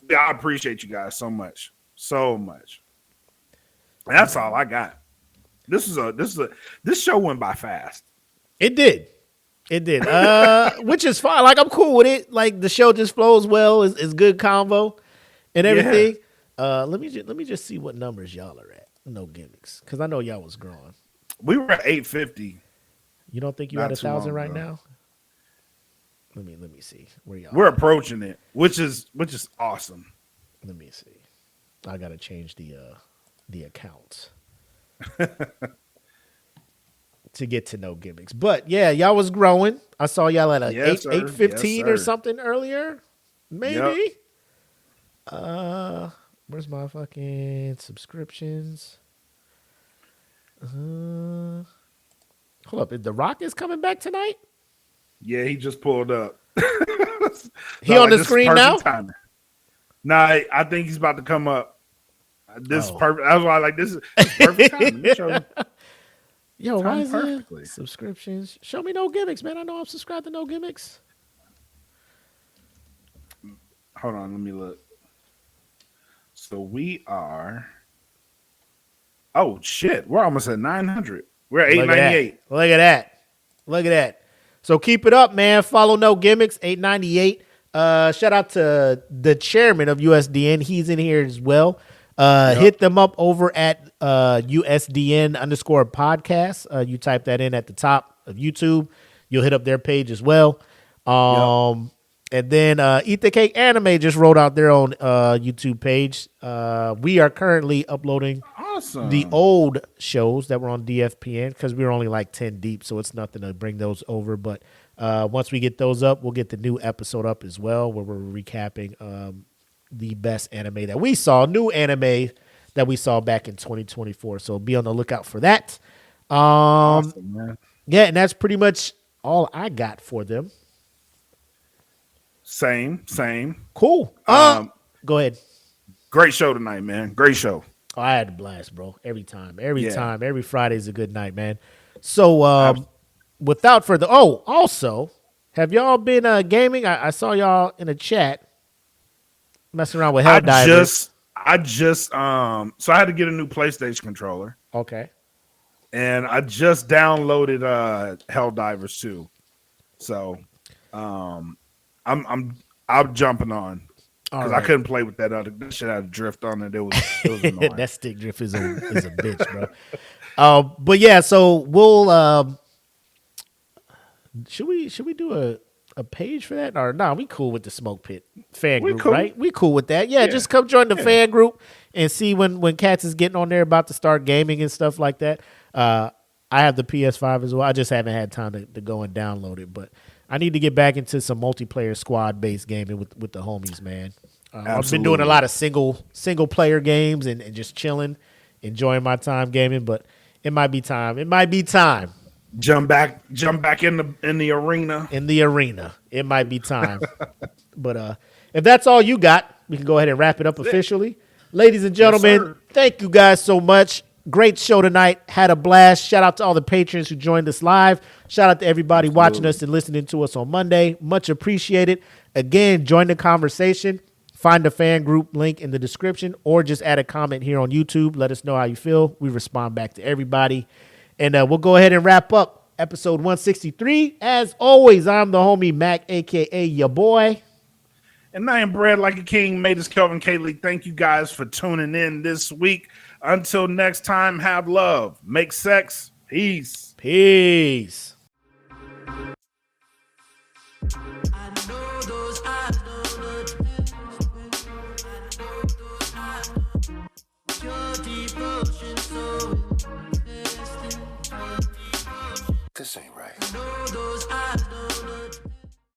appreciate you guys so much. And that's all I got. This show went by fast. It did. Which is fine. Like, I'm cool with it. Like, the show just flows well. It's good convo and everything. Yeah. Let me just see what numbers y'all are at. No Gimmicks, because I know y'all was growing. We were at 850. You don't think you at 1,000 right now? Let me see where y'all. We're approaching it, which is awesome. Let me see. I gotta change the accounts to get to No Gimmicks. But yeah, y'all was growing. I saw y'all at 815 or something earlier. Maybe. Yep. Where's my fucking subscriptions? Hold up. The Rock is coming back tonight? Yeah, he just pulled up. He on the screen now? Nah, I think he's about to come up. This is perfect. That's why I like this is perfect timing. Yo, why is it subscriptions? Show me No Gimmicks, man. I know I'm subscribed to No Gimmicks. Hold on, let me look. So we are. Oh shit, we're almost at 900. We're at 898. Look at that. So keep it up, man. Follow No Gimmicks 898. Shout out to the chairman of USDN. He's in here as well. Hit them up over at USDN_podcast. You type that in at the top of YouTube. You'll hit up their page as well. And then Eat the Cake Anime just rolled out their own YouTube page. We are currently uploading the old shows that were on DFPN because we were only like 10 deep, so it's nothing to bring those over. But once we get those up, we'll get the new episode up as well where we're recapping the best anime that we saw, new anime that we saw back in 2024. So be on the lookout for that. Awesome, man. Yeah, and that's pretty much all I got for them. Same. Cool. Go ahead. Great show tonight, man. Great show. Oh, I had a blast, bro. Every time. Every Friday's a good night, man. So without further, also, have y'all been gaming? I saw y'all in a chat messing around with Helldivers. So I had to get a new PlayStation controller. Okay. And I just downloaded Helldivers 2. So I'm jumping on All because right. I couldn't play with that other shit. I had drift on it. It was annoying. That stick drift is a bitch, bro. But yeah, so we'll should we do a page for that? Or no, we cool with the Smoke Pit fan We group, cool. right? We cool with that. Yeah, just come join the fan group and see when Cats is getting on there about to start gaming and stuff like that. I have the PS5 as well. I just haven't had time to go and download it, but I need to get back into some multiplayer squad based gaming with the homies, man. I've been doing a lot of single player games and just chilling, enjoying my time gaming, but it might be time. It might be time. Jump back in the arena. In the arena. It might be time. But if that's all you got, we can go ahead and wrap it up officially. Ladies and gentlemen, thank you guys so much. Great show tonight. Had a blast. Shout out to all the patrons who joined us live. Shout out to everybody watching us and listening to us on Monday. Much appreciated. Again, join the conversation. Find the fan group link in the description or just add a comment here on YouTube. Let us know how you feel. We respond back to everybody. And we'll go ahead and wrap up episode 163. As always, I'm the homie Mac, a.k.a. your boy. And I am bred like a king. Made us Kelvin Kaylee. Thank you guys for tuning in this week. Until next time, have love. Make sex. Peace. Peace. Deeper